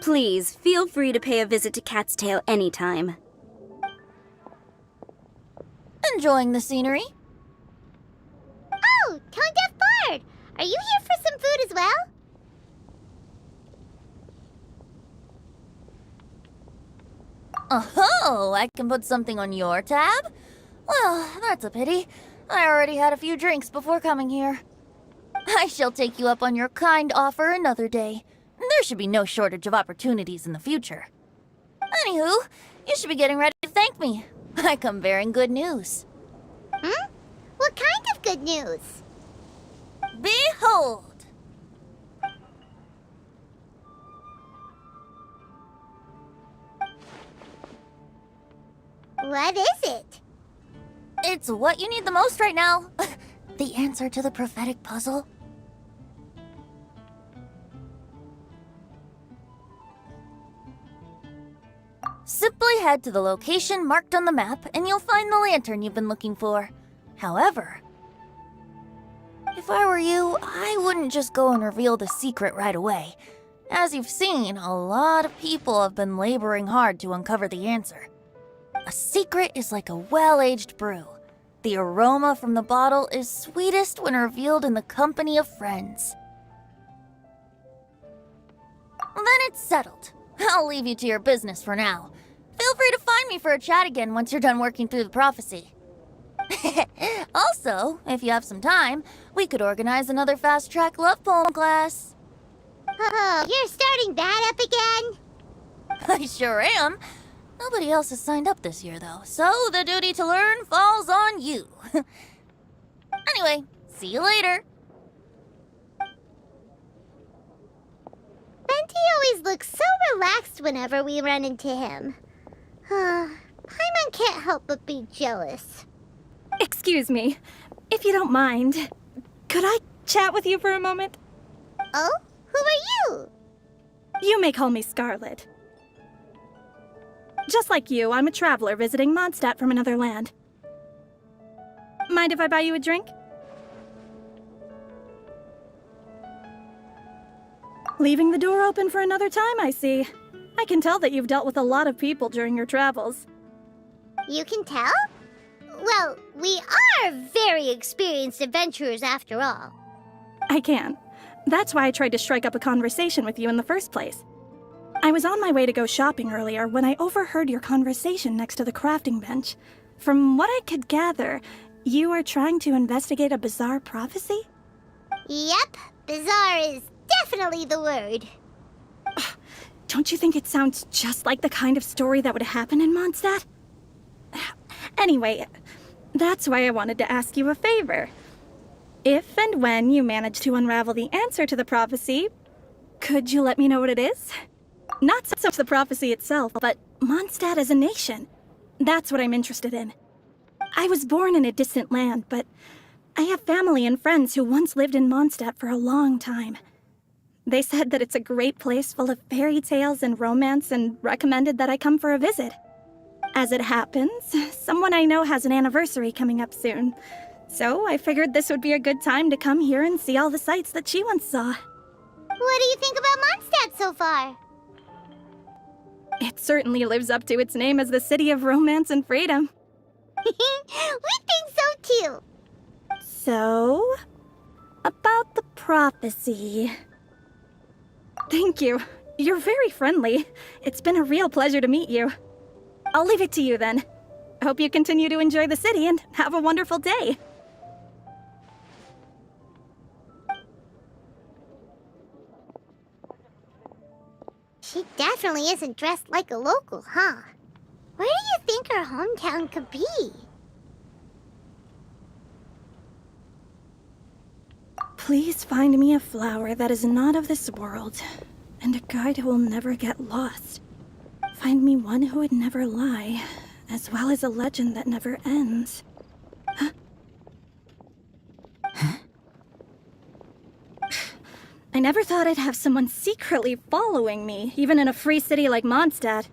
Please, feel free to pay a visit to Cat's Tail anytime. Enjoying the scenery? Oh, Tone Deaf Bard! Are you here for some food as well? Oh, I can put something on your tab? Well, that's a pity. I already had a few drinks before coming here. I shall take you up on your kind offer another day. There should be no shortage of opportunities in the future. Anywho, you should be getting ready to thank me. I come bearing good news. What kind of good news? Behold! What is it? It's what you need the most right now. The answer to the prophetic puzzle. Simply head to the location marked on the map and you'll find the lantern you've been looking for. However, if I were you, I wouldn't just go and reveal the secret right away. As you've seen, a lot of people have been laboring hard to uncover the answer. A secret is like a well-aged brew. The aroma from the bottle is sweetest when revealed in the company of friends. Then it's settled. I'll leave you to your business for now. Feel free to find me for a chat again once you're done working through the prophecy. Also, if you have some time, we could organize another fast-track love poem class. Oh, you're starting that up again? I sure am. Nobody else has signed up this year, though, so the duty to learn falls on you. Anyway, see you later. Venti always looks so relaxed whenever we run into him. Paimon can't help but be jealous. Excuse me, if you don't mind, could I chat with you for a moment? Oh? Who are you? You may call me Scarlet. Just like you, I'm a traveler visiting Mondstadt from another land. Mind if I buy you a drink? Leaving the door open for another time, I see. I can tell that you've dealt with a lot of people during your travels. You can tell? Well, we are very experienced adventurers after all. I can. That's why I tried to strike up a conversation with you in the first place. I was on my way to go shopping earlier when I overheard your conversation next to the crafting bench. From what I could gather, you are trying to investigate a bizarre prophecy? Yep, bizarre is definitely the word. Don't you think it sounds just like the kind of story that would happen in Mondstadt? Anyway, that's why I wanted to ask you a favor. If and when you manage to unravel the answer to the prophecy, could you let me know what it is? Not so much the prophecy itself, but Mondstadt as a nation. That's what I'm interested in. I was born in a distant land, but I have family and friends who once lived in Mondstadt for a long time. They said that it's a great place full of fairy tales and romance and recommended that I come for a visit. As it happens, someone I know has an anniversary coming up soon. So I figured this would be a good time to come here and see all the sights that she once saw. What do you think about Mondstadt so far? It certainly lives up to its name as the city of romance and freedom. We think so too. So, about the prophecy. Thank you. You're very friendly. It's been a real pleasure to meet you. I'll leave it to you then. Hope you continue to enjoy the city and have a wonderful day. She definitely isn't dressed like a local, huh? Where do you think her hometown could be? Please find me a flower that is not of this world, and a guide who will never get lost. Find me one who would never lie, as well as a legend that never ends. Huh? I never thought I'd have someone secretly following me, even in a free city like Mondstadt.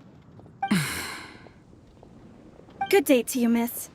Good day to you, miss.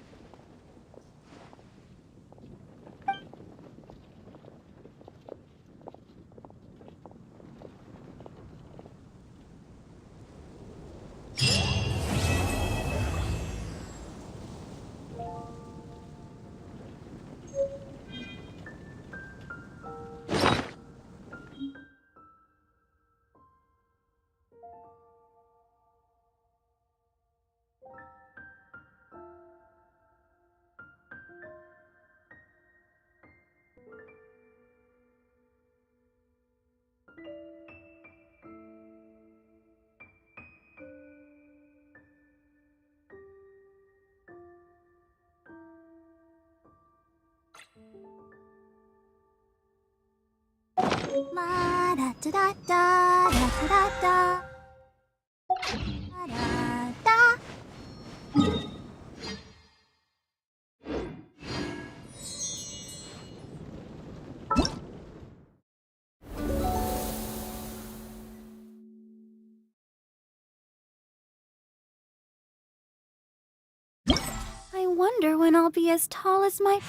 I wonder when I'll be as tall as my...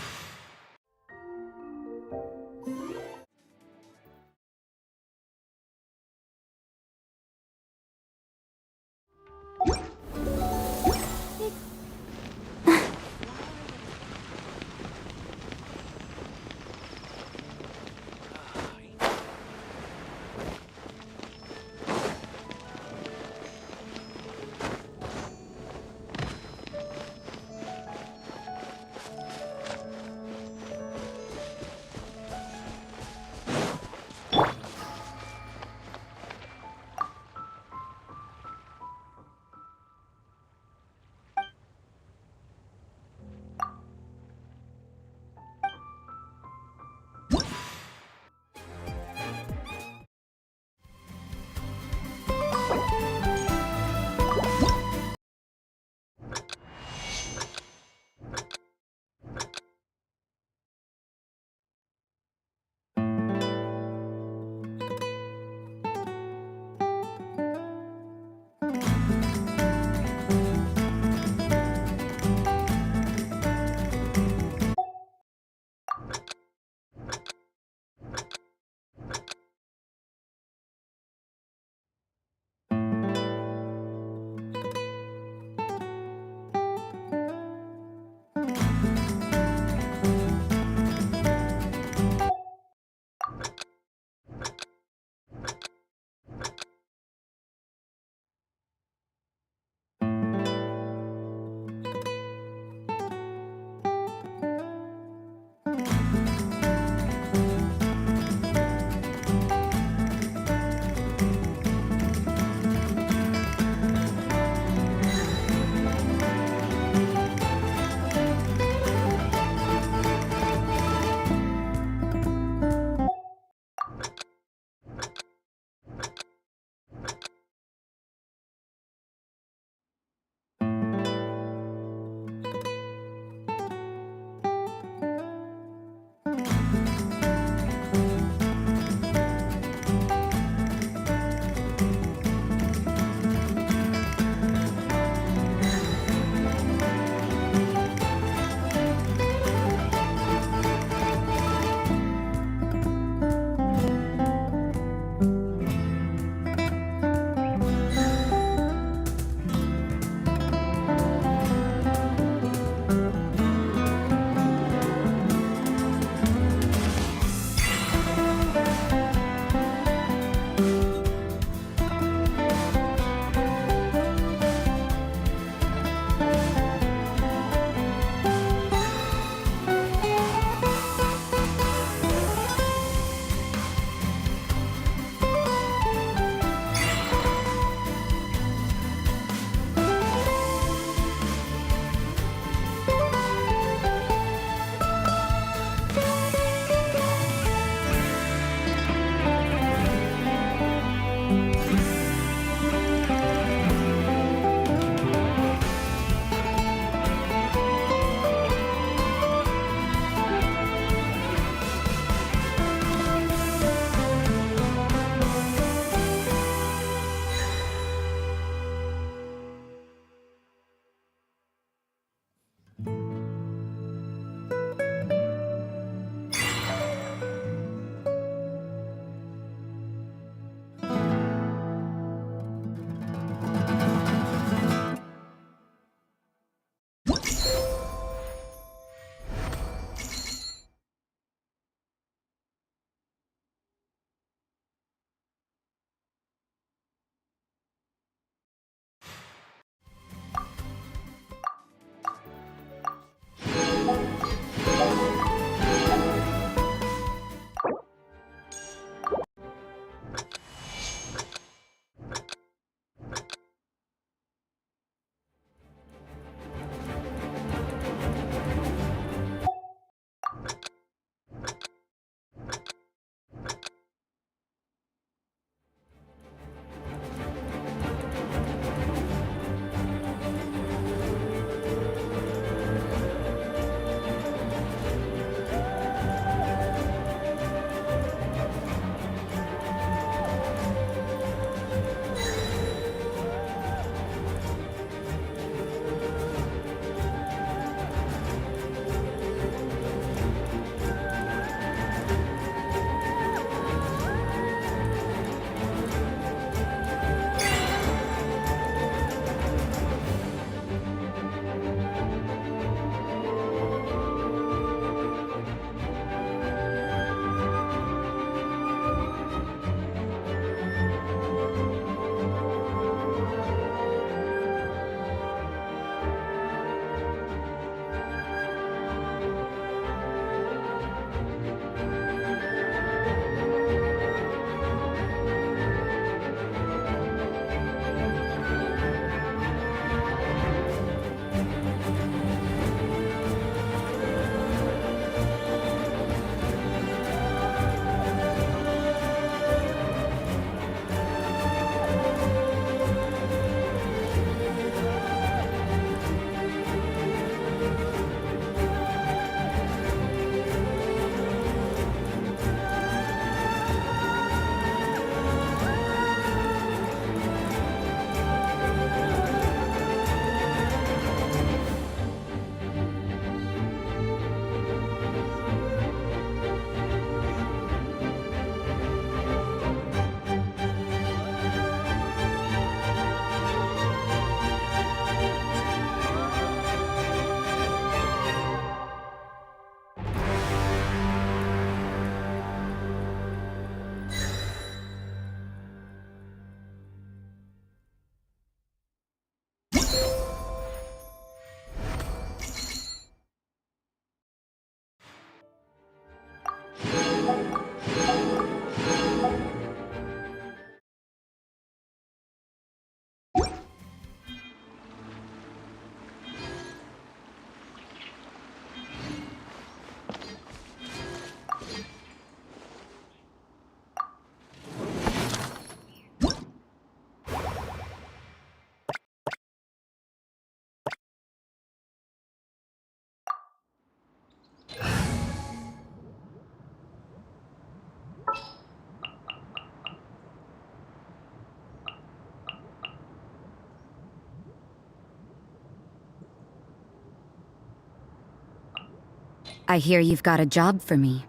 I hear you've got a job for me.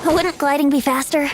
Wouldn't gliding be faster?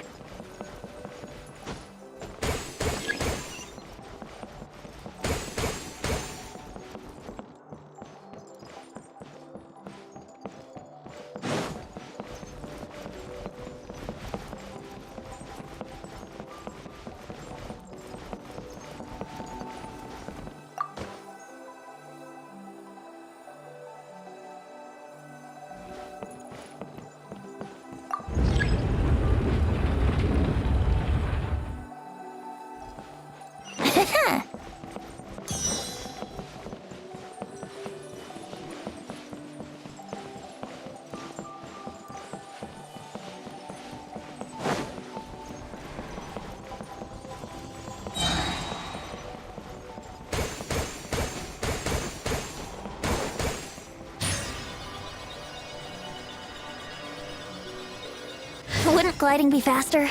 Wouldn't gliding be faster?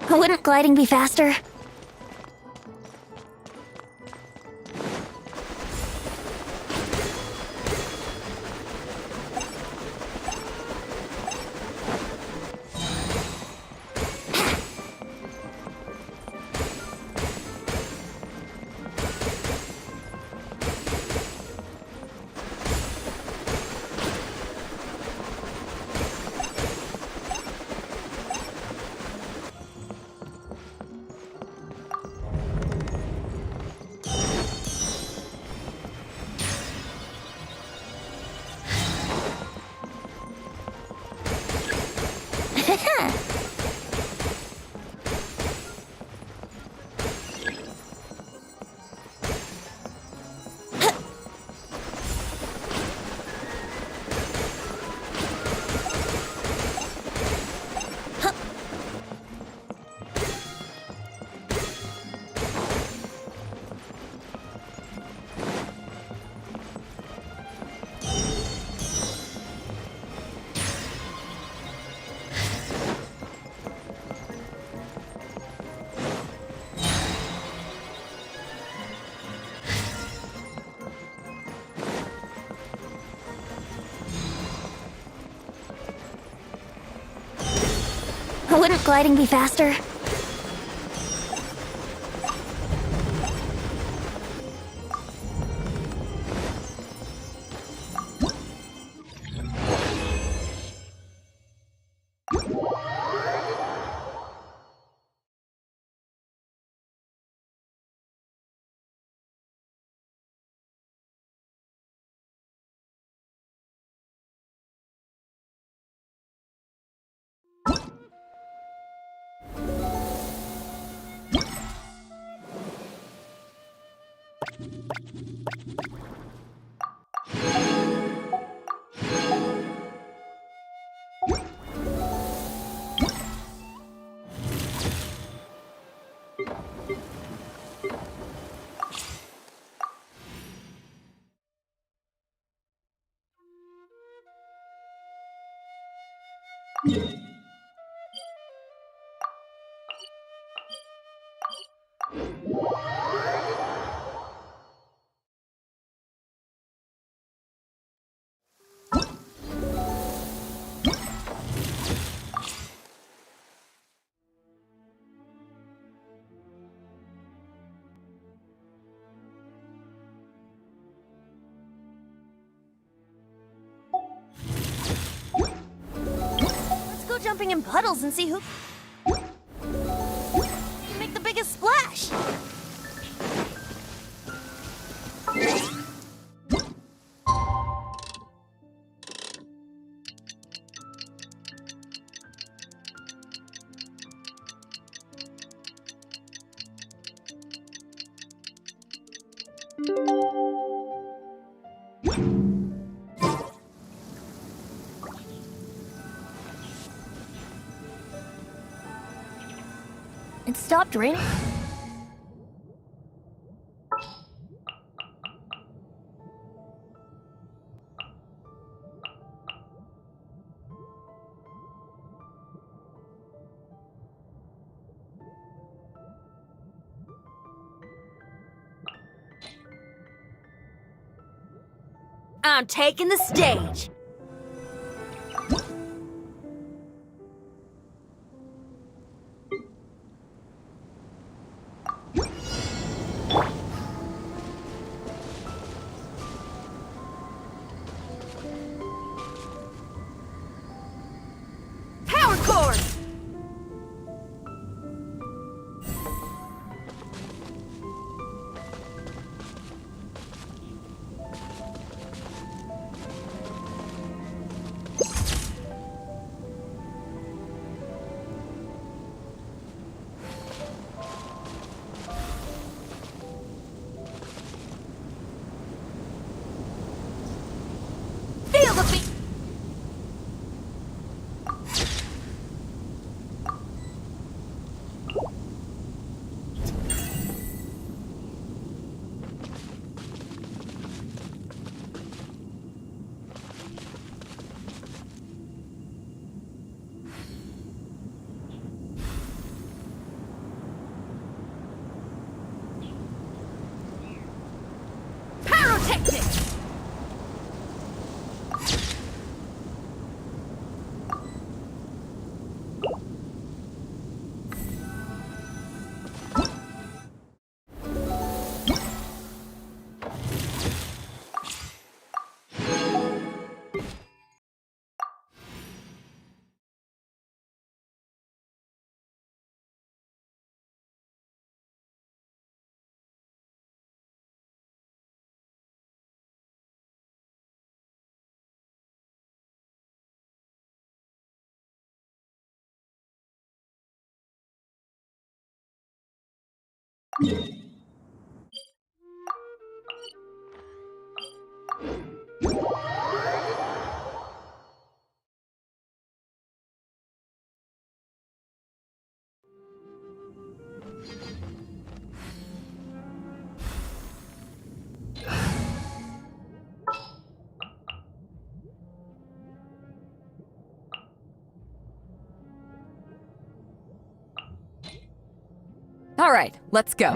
Wouldn't gliding be faster? Wouldn't gliding be faster? Jumping in puddles and see who make the biggest splash. It stopped raining. I'm taking the stage. All right, let's go.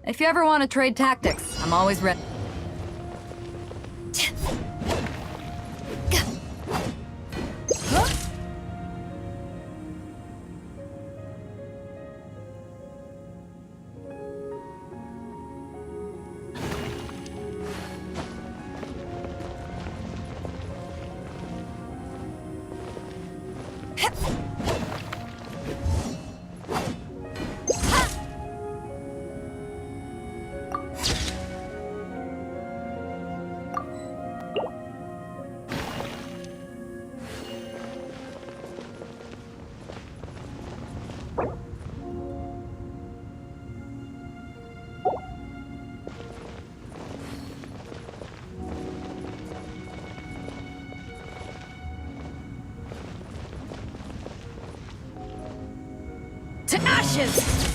If you ever want to trade tactics, I'm always ready. To ashes!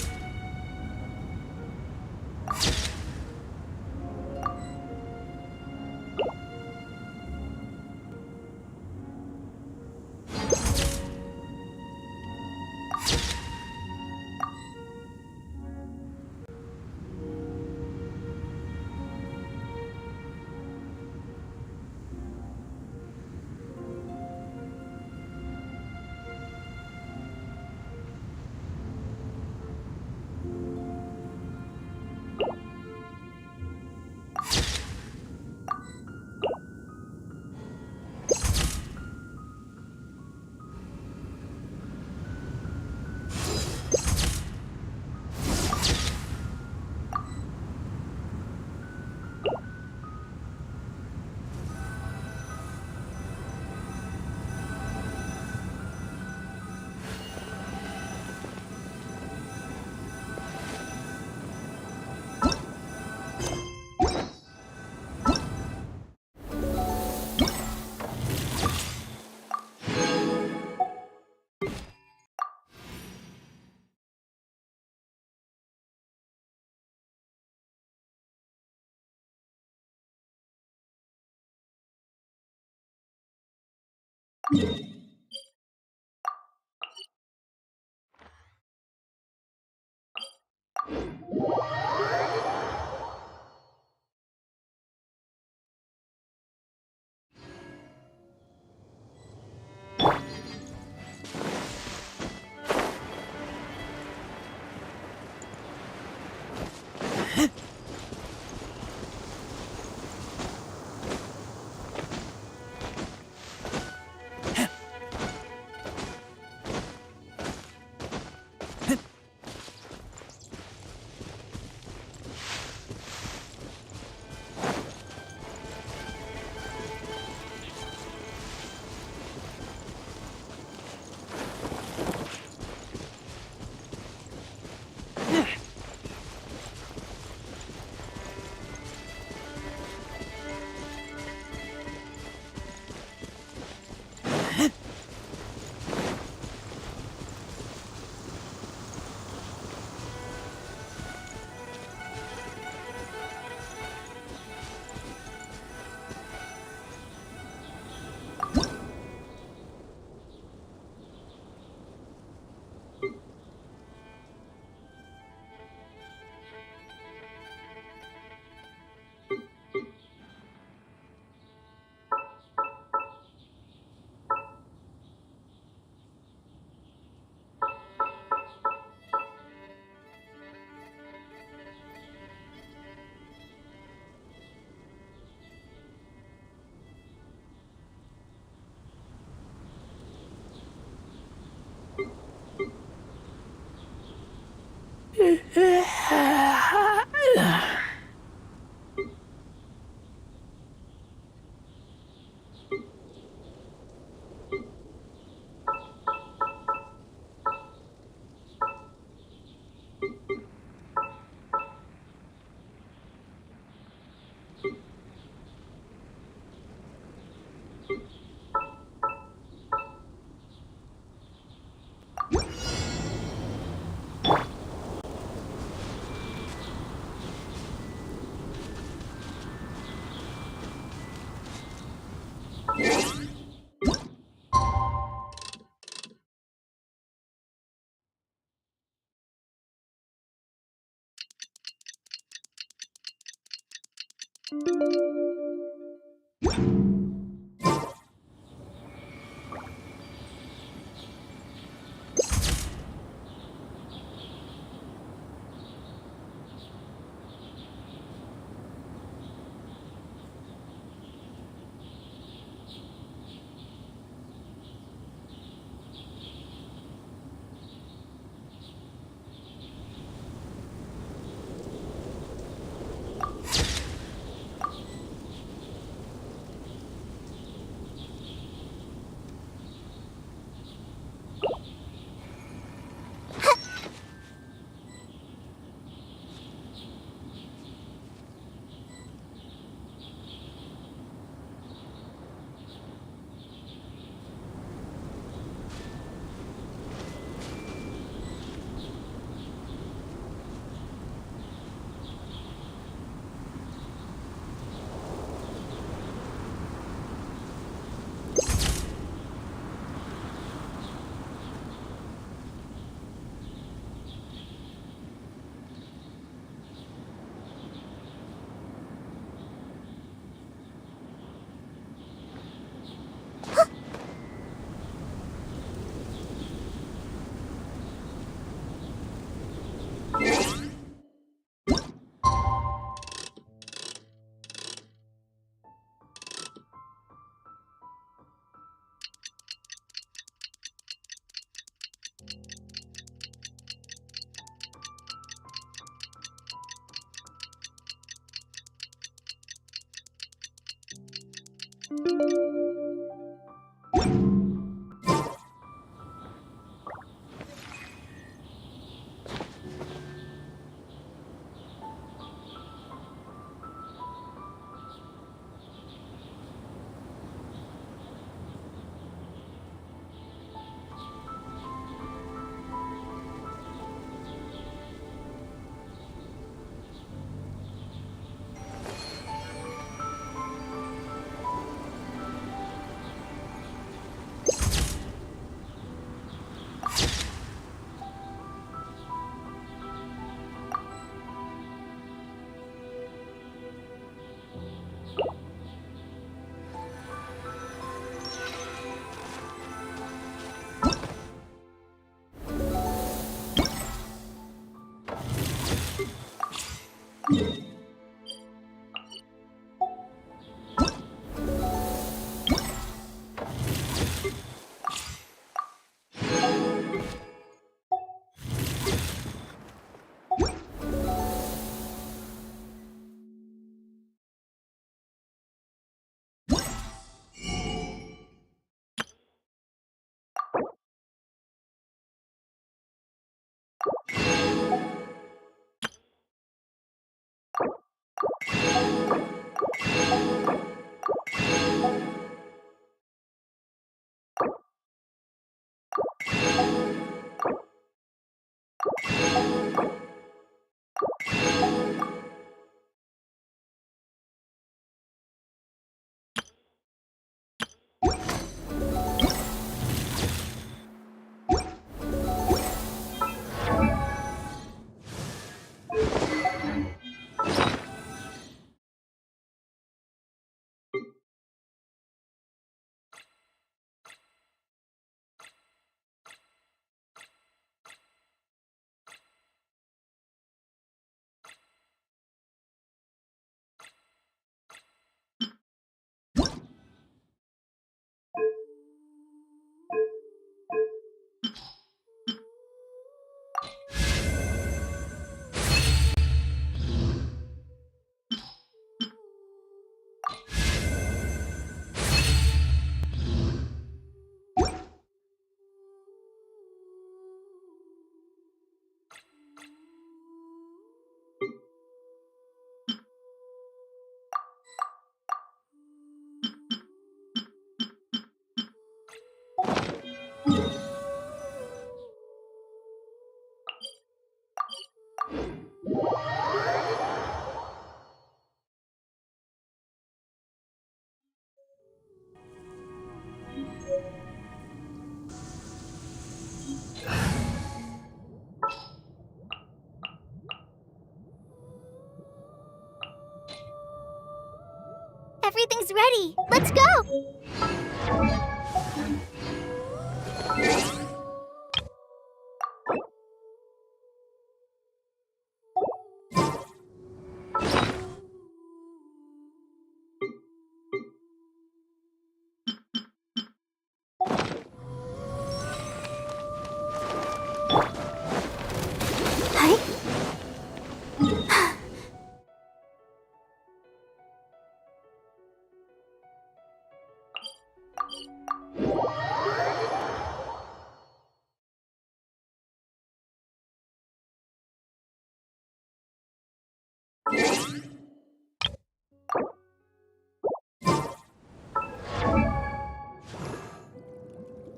Everything's ready. Let's go!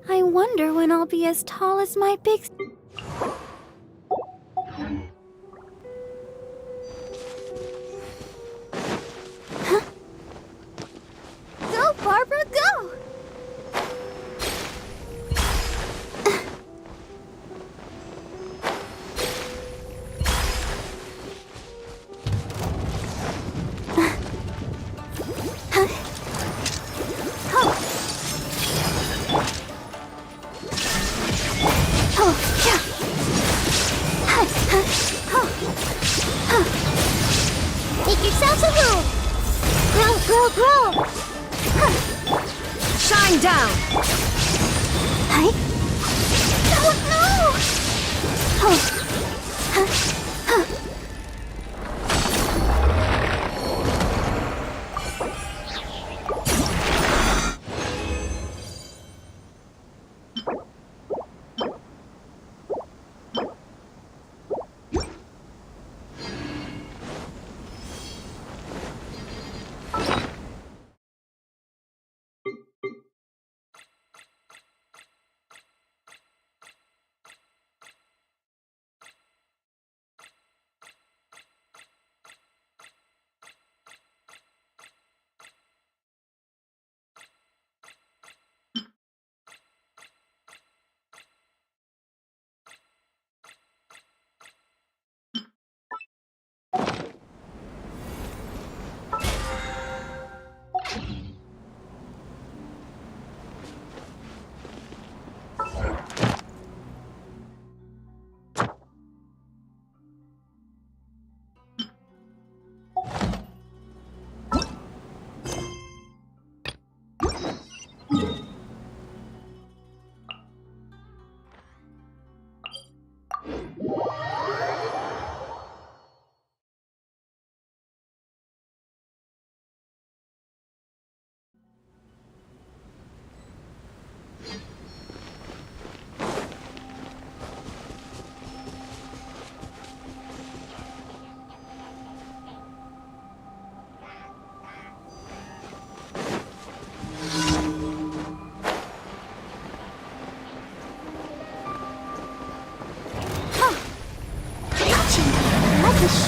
I wonder when I'll be as tall as my big... Go, Barbara, go! Make yourselves a move! Grow, grow, grow! Shine down! Oh no!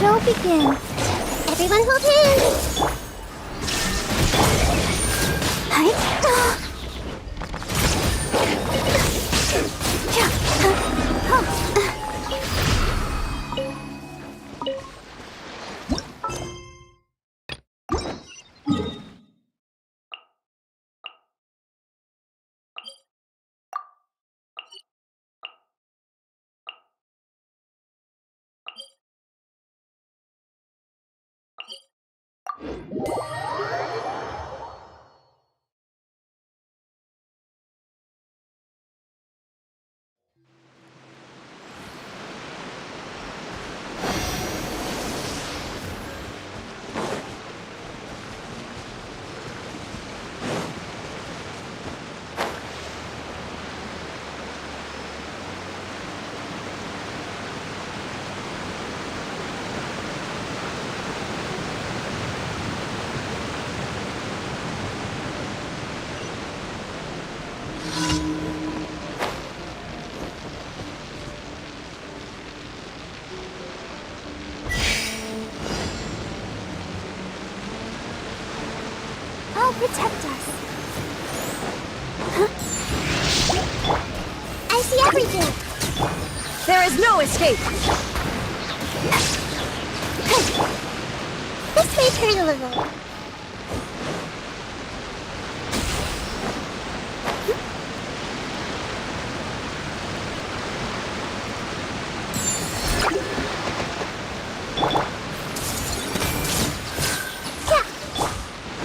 show begins. Everyone hold hands. Oh, protect us. I see everything. There is no escape! This way, turn a little.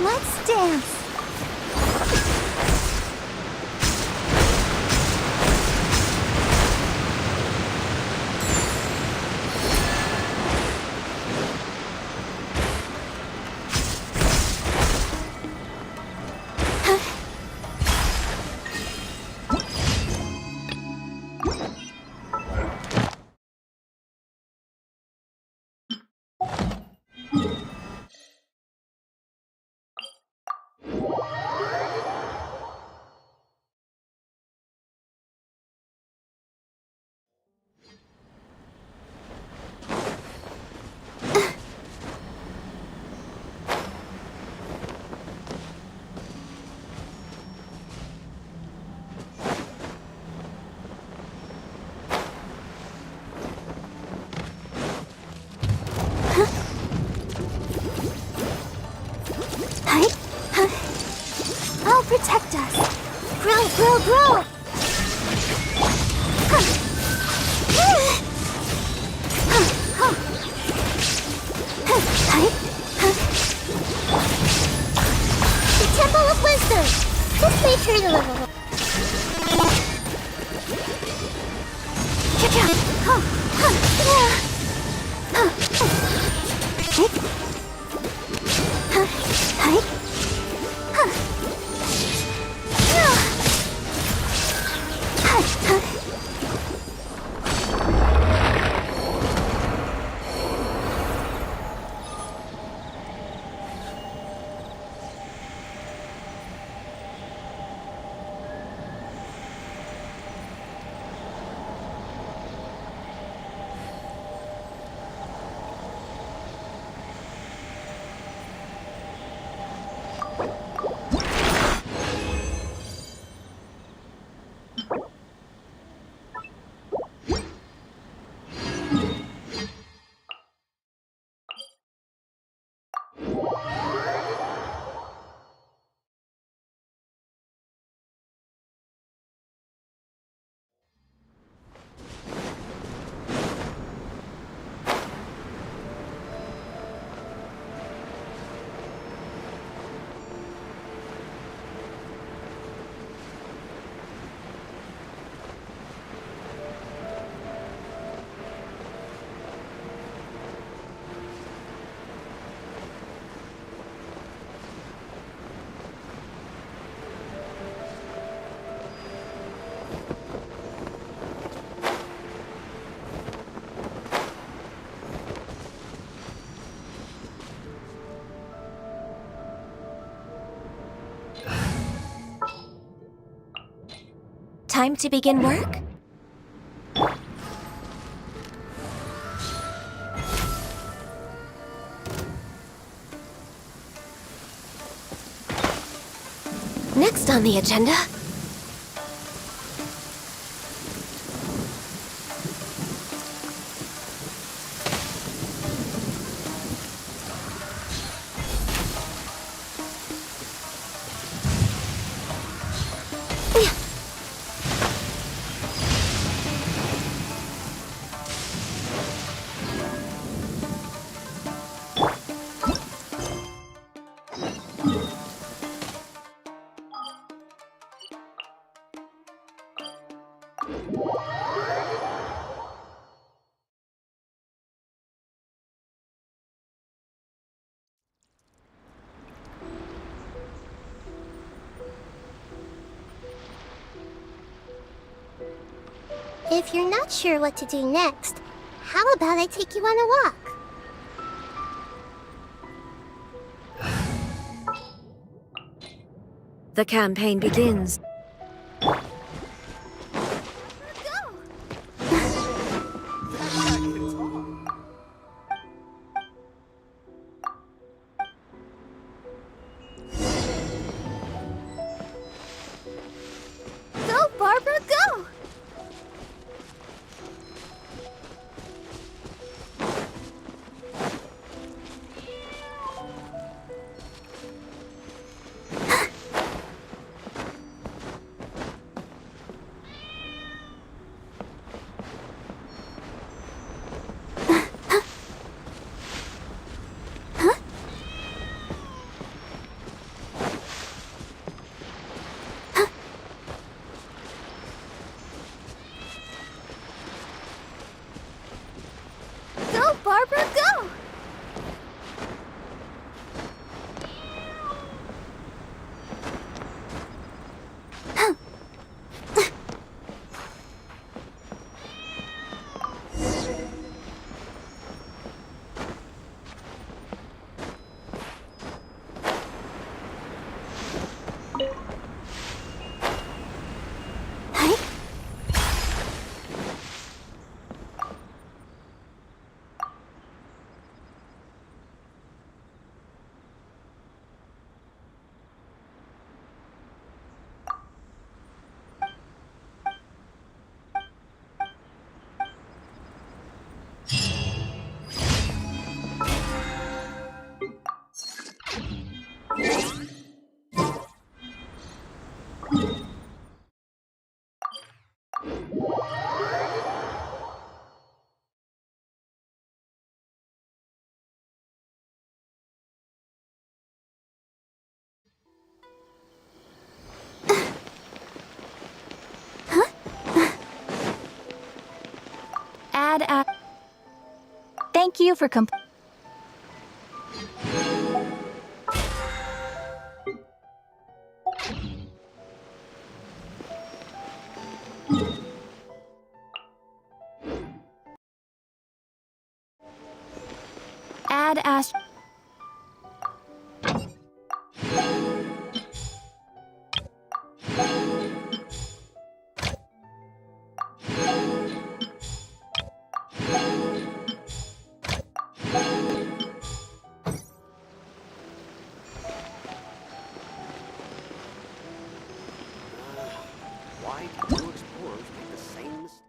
Let's dance. Oh, protect us. Grow, grow, grow. The Temple of Wisdom. This way, turn a little. Time to begin work? Next on the agenda... If you're not sure what to do next, how about I take you on a walk? The campaign begins. Go, Barbara, go! Go, Barbara, go! Thank you for Add Ast. Why do new explorers make the same mistake?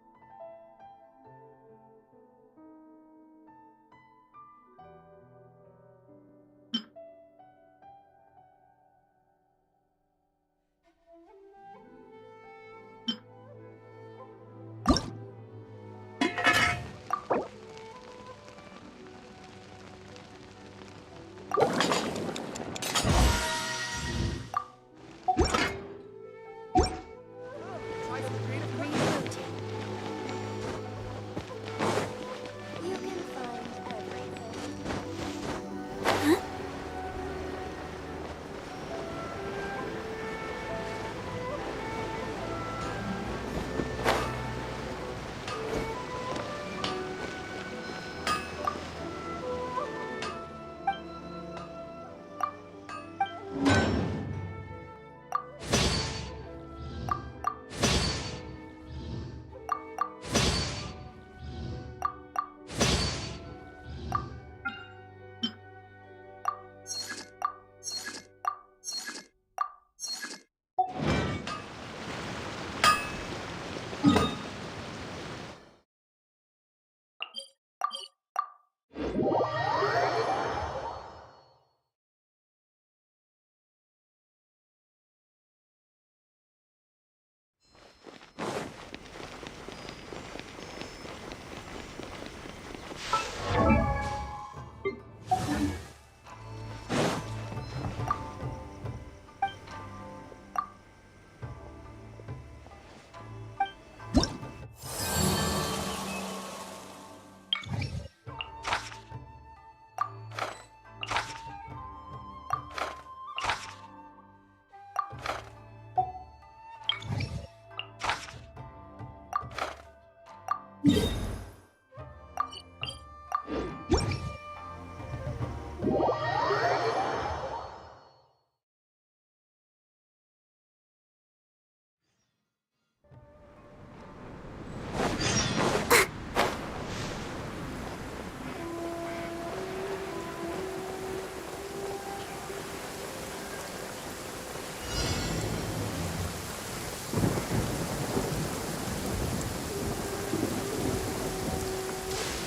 Try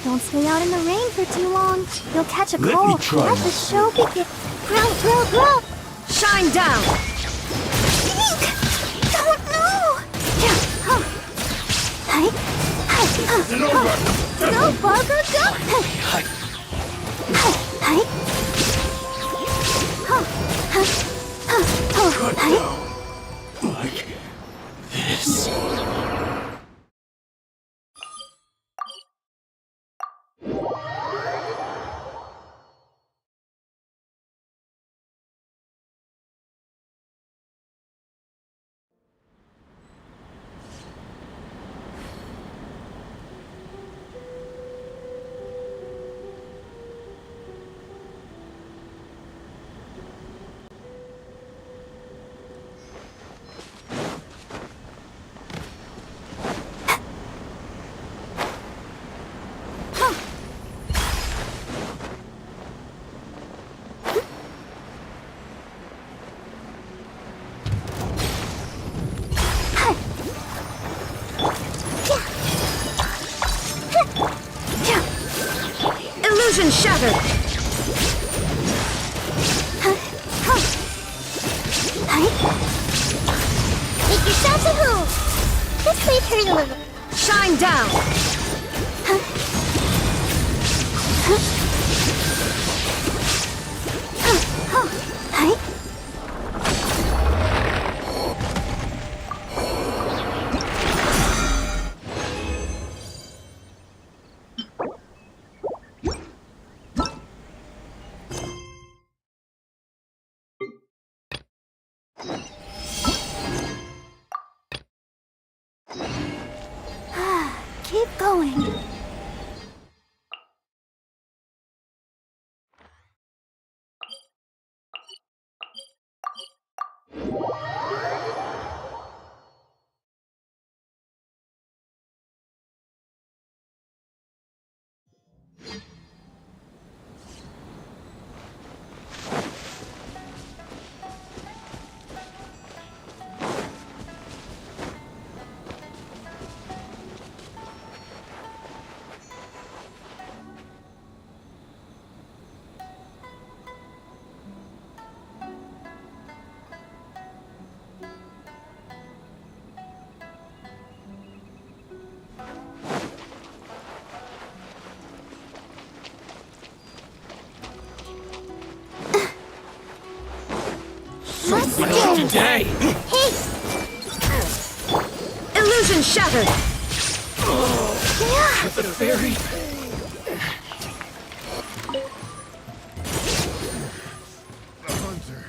Don't stay out in the rain for too long. You'll catch a Let me cold try as the this. show begins. Grow! Shine down! Link! Don't know! Go, Bugger, go! Cut down. Like this. Illusion shattered! Make yourselves a move. This may hurt a little. Shine down! Keep going. Today! Illusion shattered! The fairy! The hunter.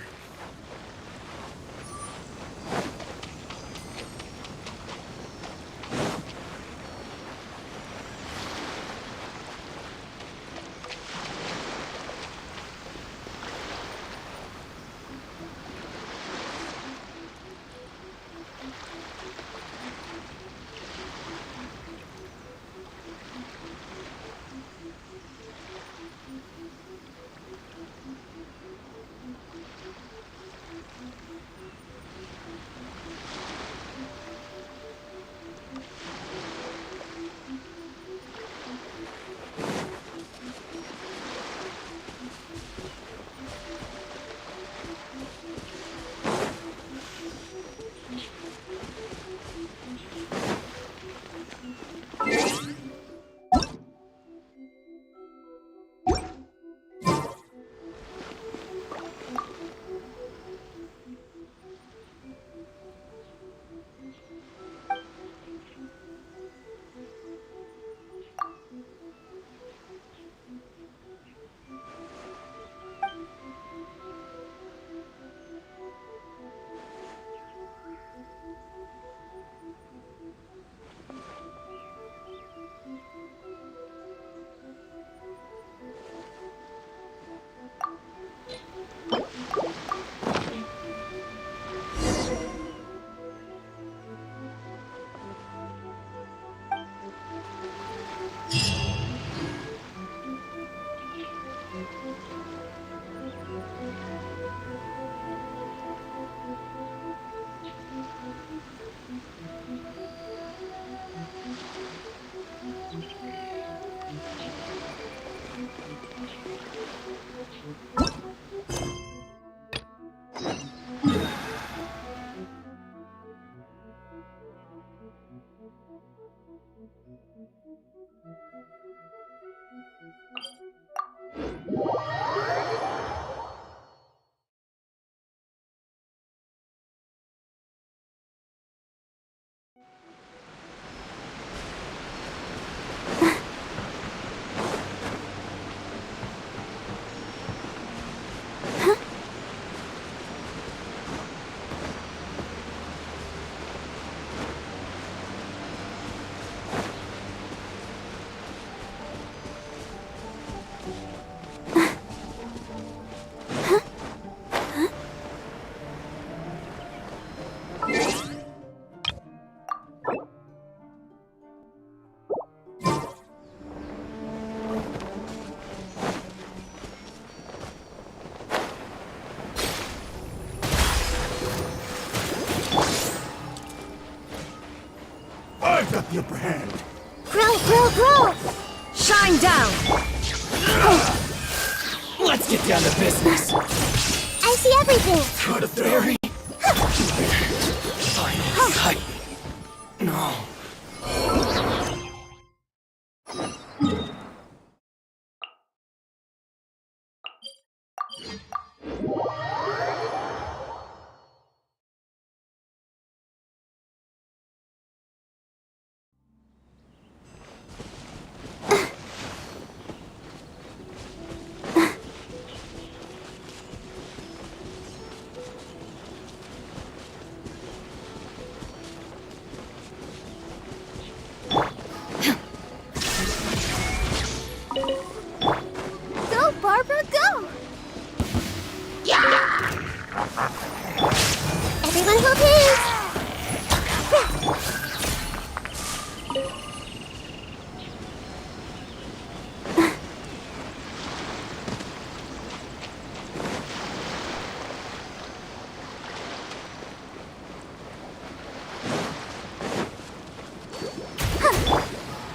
the upper hand. Grow! Shine down! Let's get down to business. I see everything. Cut a fairy. Finally, No. Go, Barbara, go! Yeah! Everyone hold hands!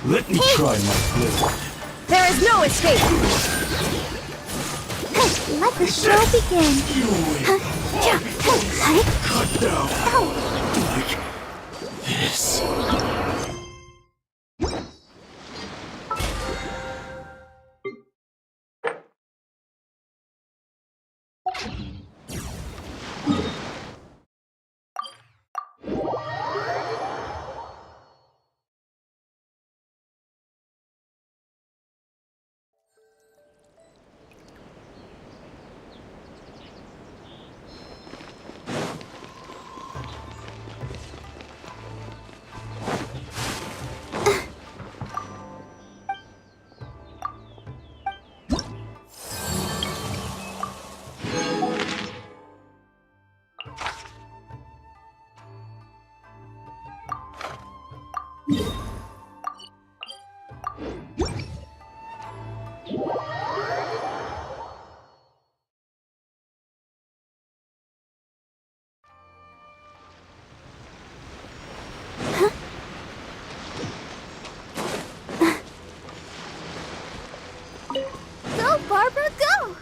Let me try my blade. There is no escape! Let the show begin. Cut down. Like this. Go, Barbara, go!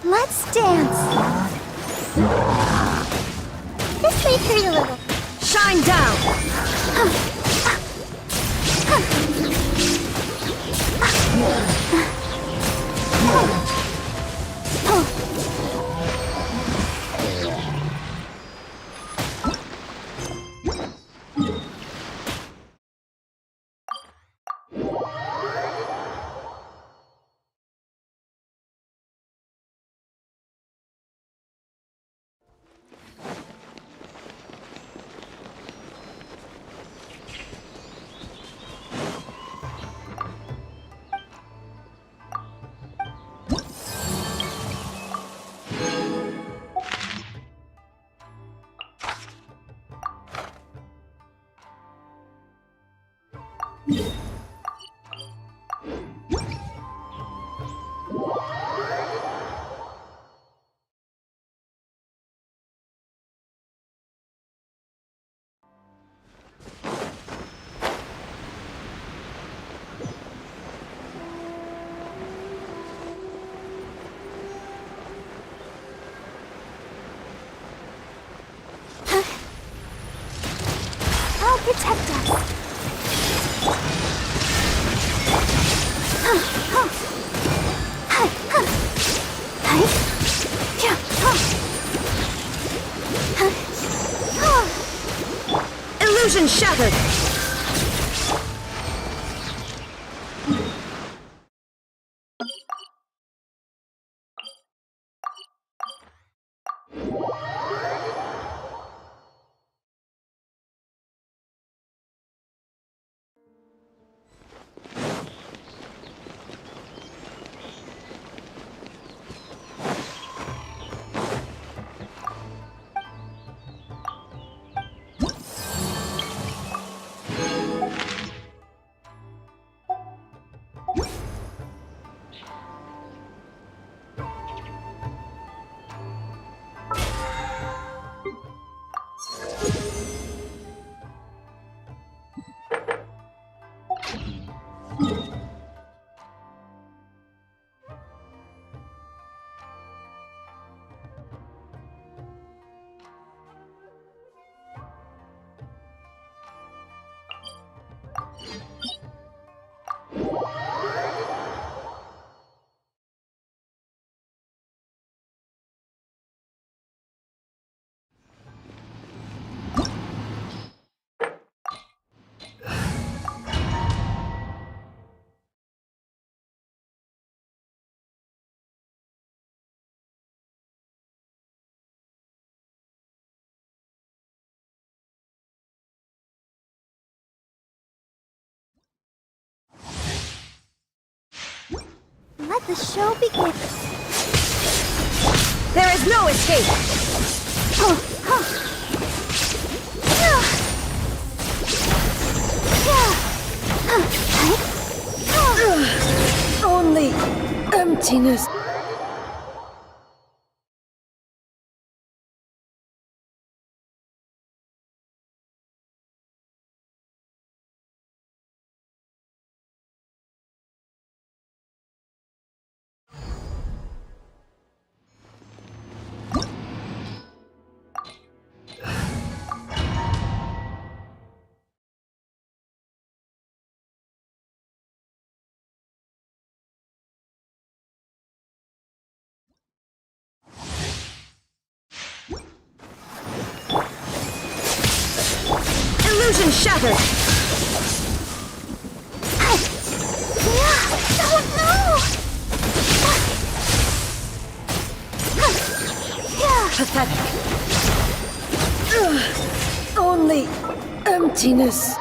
Let's dance. This may hurt a little. Shine down! I'll protect us. Illusion shattered! Let the show begin. There is no escape! Only emptiness. Illusion shattered! Oh no! Pathetic. Only emptiness.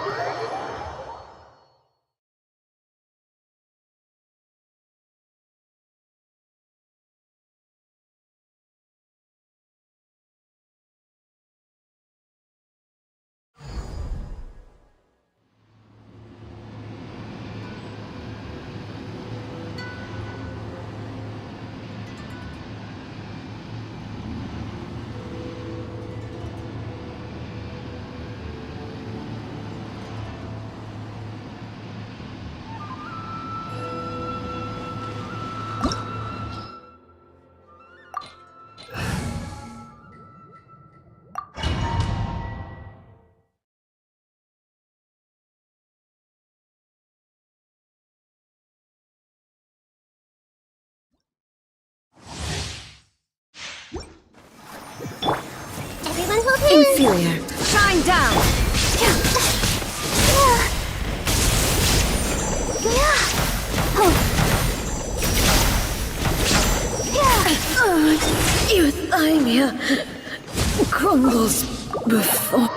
Everyone hold hands! Inferior. Shine down! Euthymia crumbles before...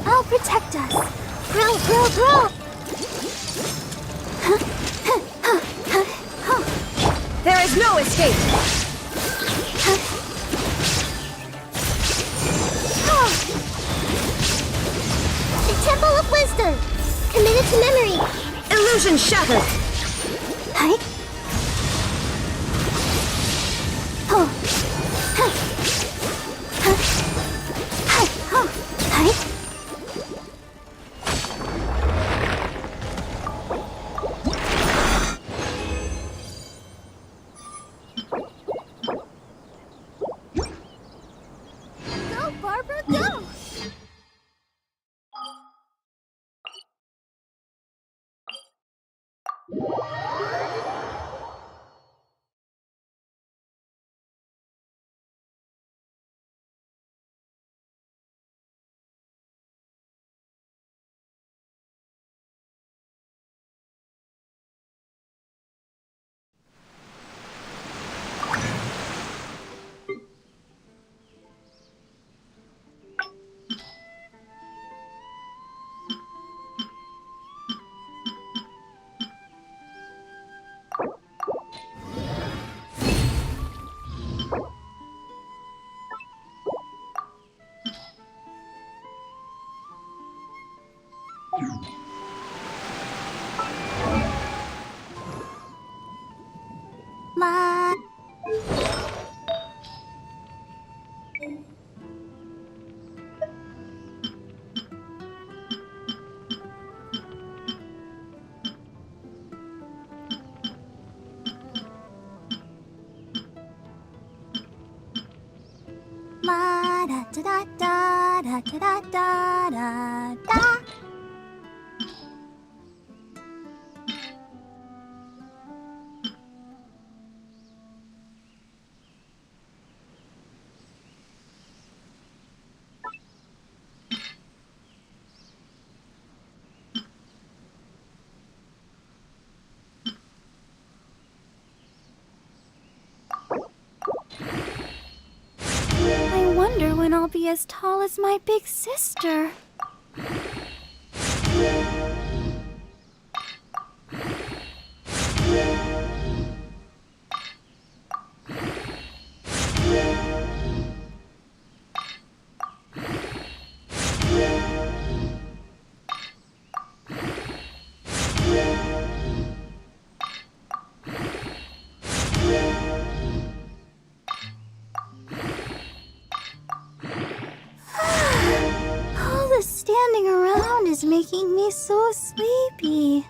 I'll protect us. Grow, grow, grow! There is no escape! The Temple of Wisdom! Committed to memory! Illusion shattered! Hi? Oh. Hi. Hi. Oh. Hi. Go, Barbara, go! da da da da da da da. I wonder when I'll be as tall as my big sister. All the standing around is making me so sleepy.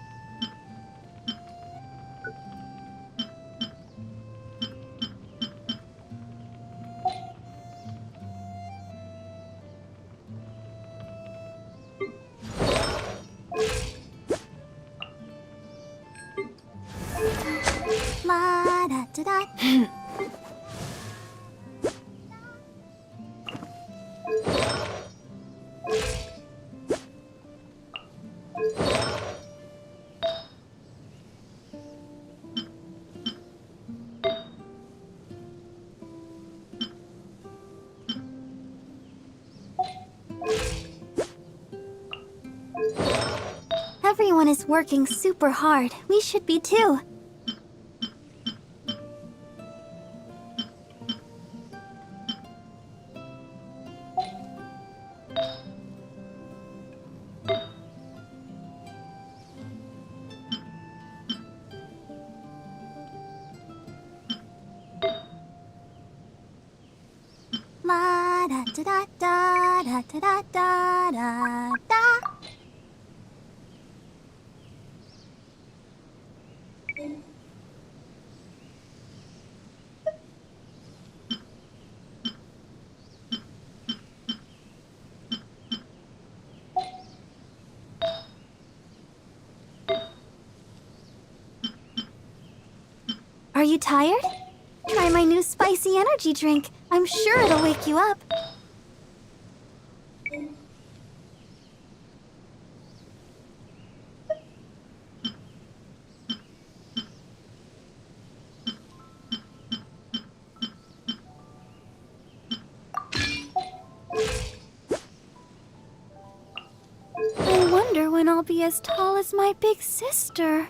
La da da da. Everyone is working super hard. We should be too. La da da da da da da da da da. Are you tired? Try my new spicy energy drink. I'm sure it'll wake you up. I wonder when I'll be as tall as my big sister.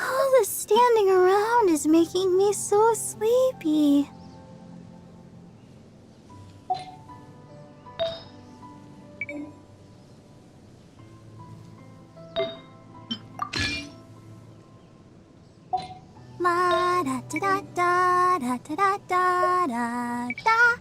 All the standing around is making me so sleepy. La da da da da da da da da da.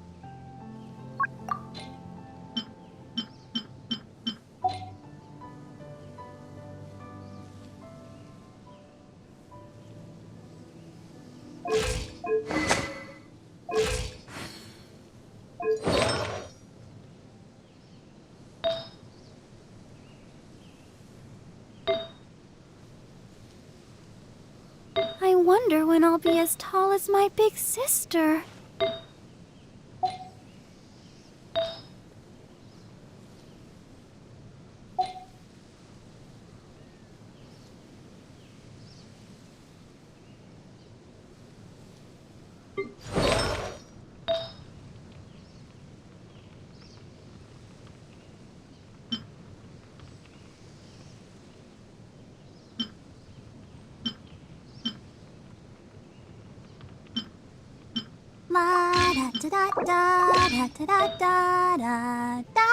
I wonder when I'll be as tall as my big sister. La da da da da da da da da da.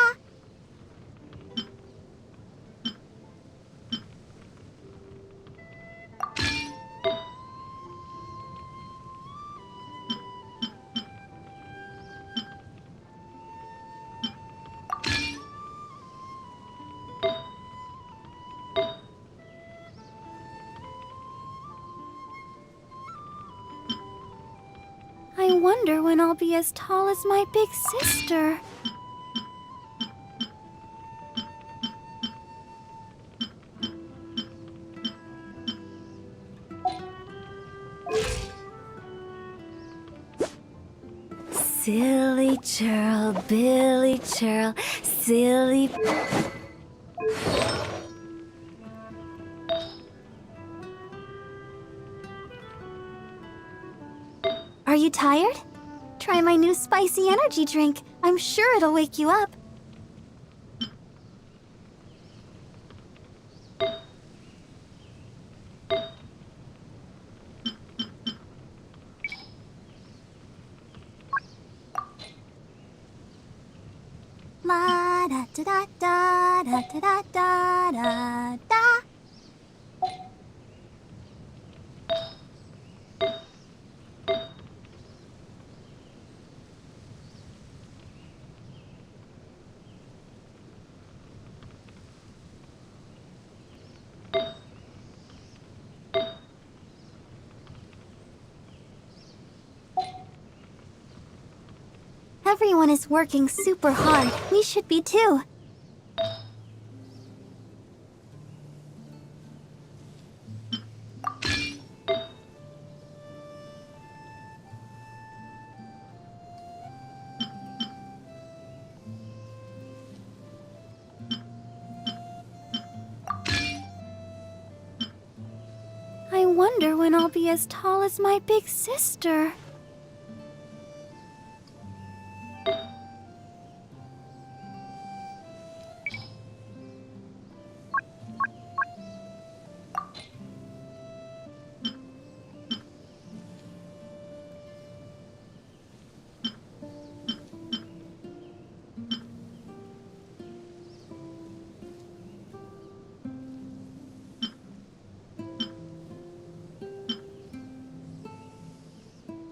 I wonder when I'll be as tall as my big sister. Silly churl, Billy churl, silly... Are you tired? Try my new spicy energy drink. I'm sure it'll wake you up. La da da da da da da da da da. Everyone is working super hard. We should be too. I wonder when I'll be as tall as my big sister.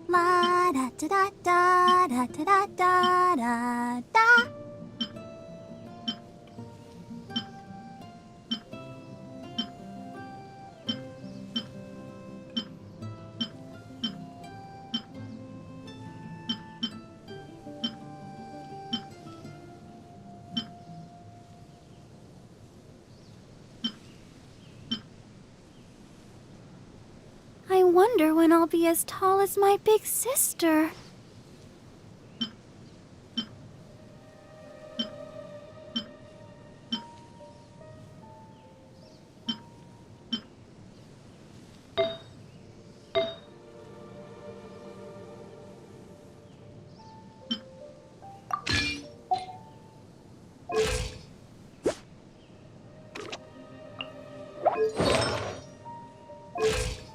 La da da da da da da da da. I wonder when I'll be as tall as my big sister.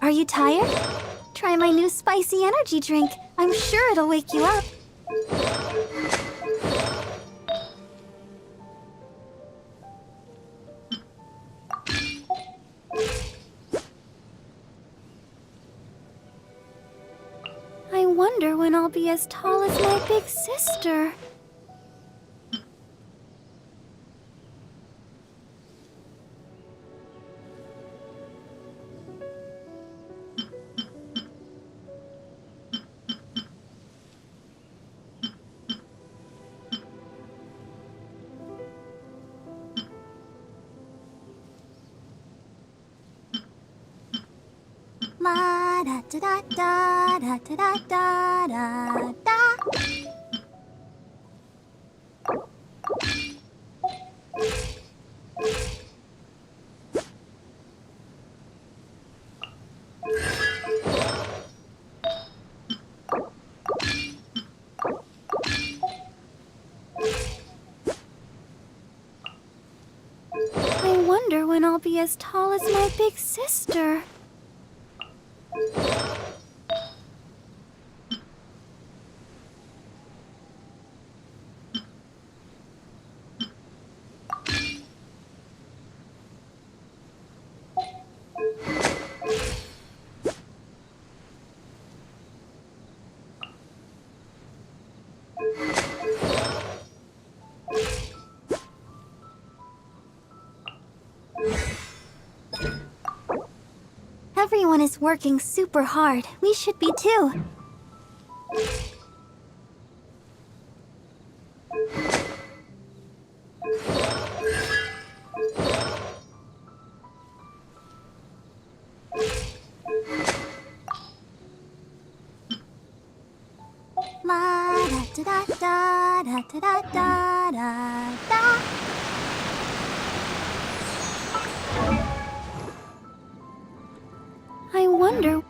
Are you tired? Try my new spicy energy drink. I'm sure it'll wake you up. I wonder when I'll be as tall as my big sister. La da da da da da da da da da. I wonder when I'll be as tall as my big sister. Everyone is working super hard. We should be too. La-da-da-da-da-da-da-da-da. I wonder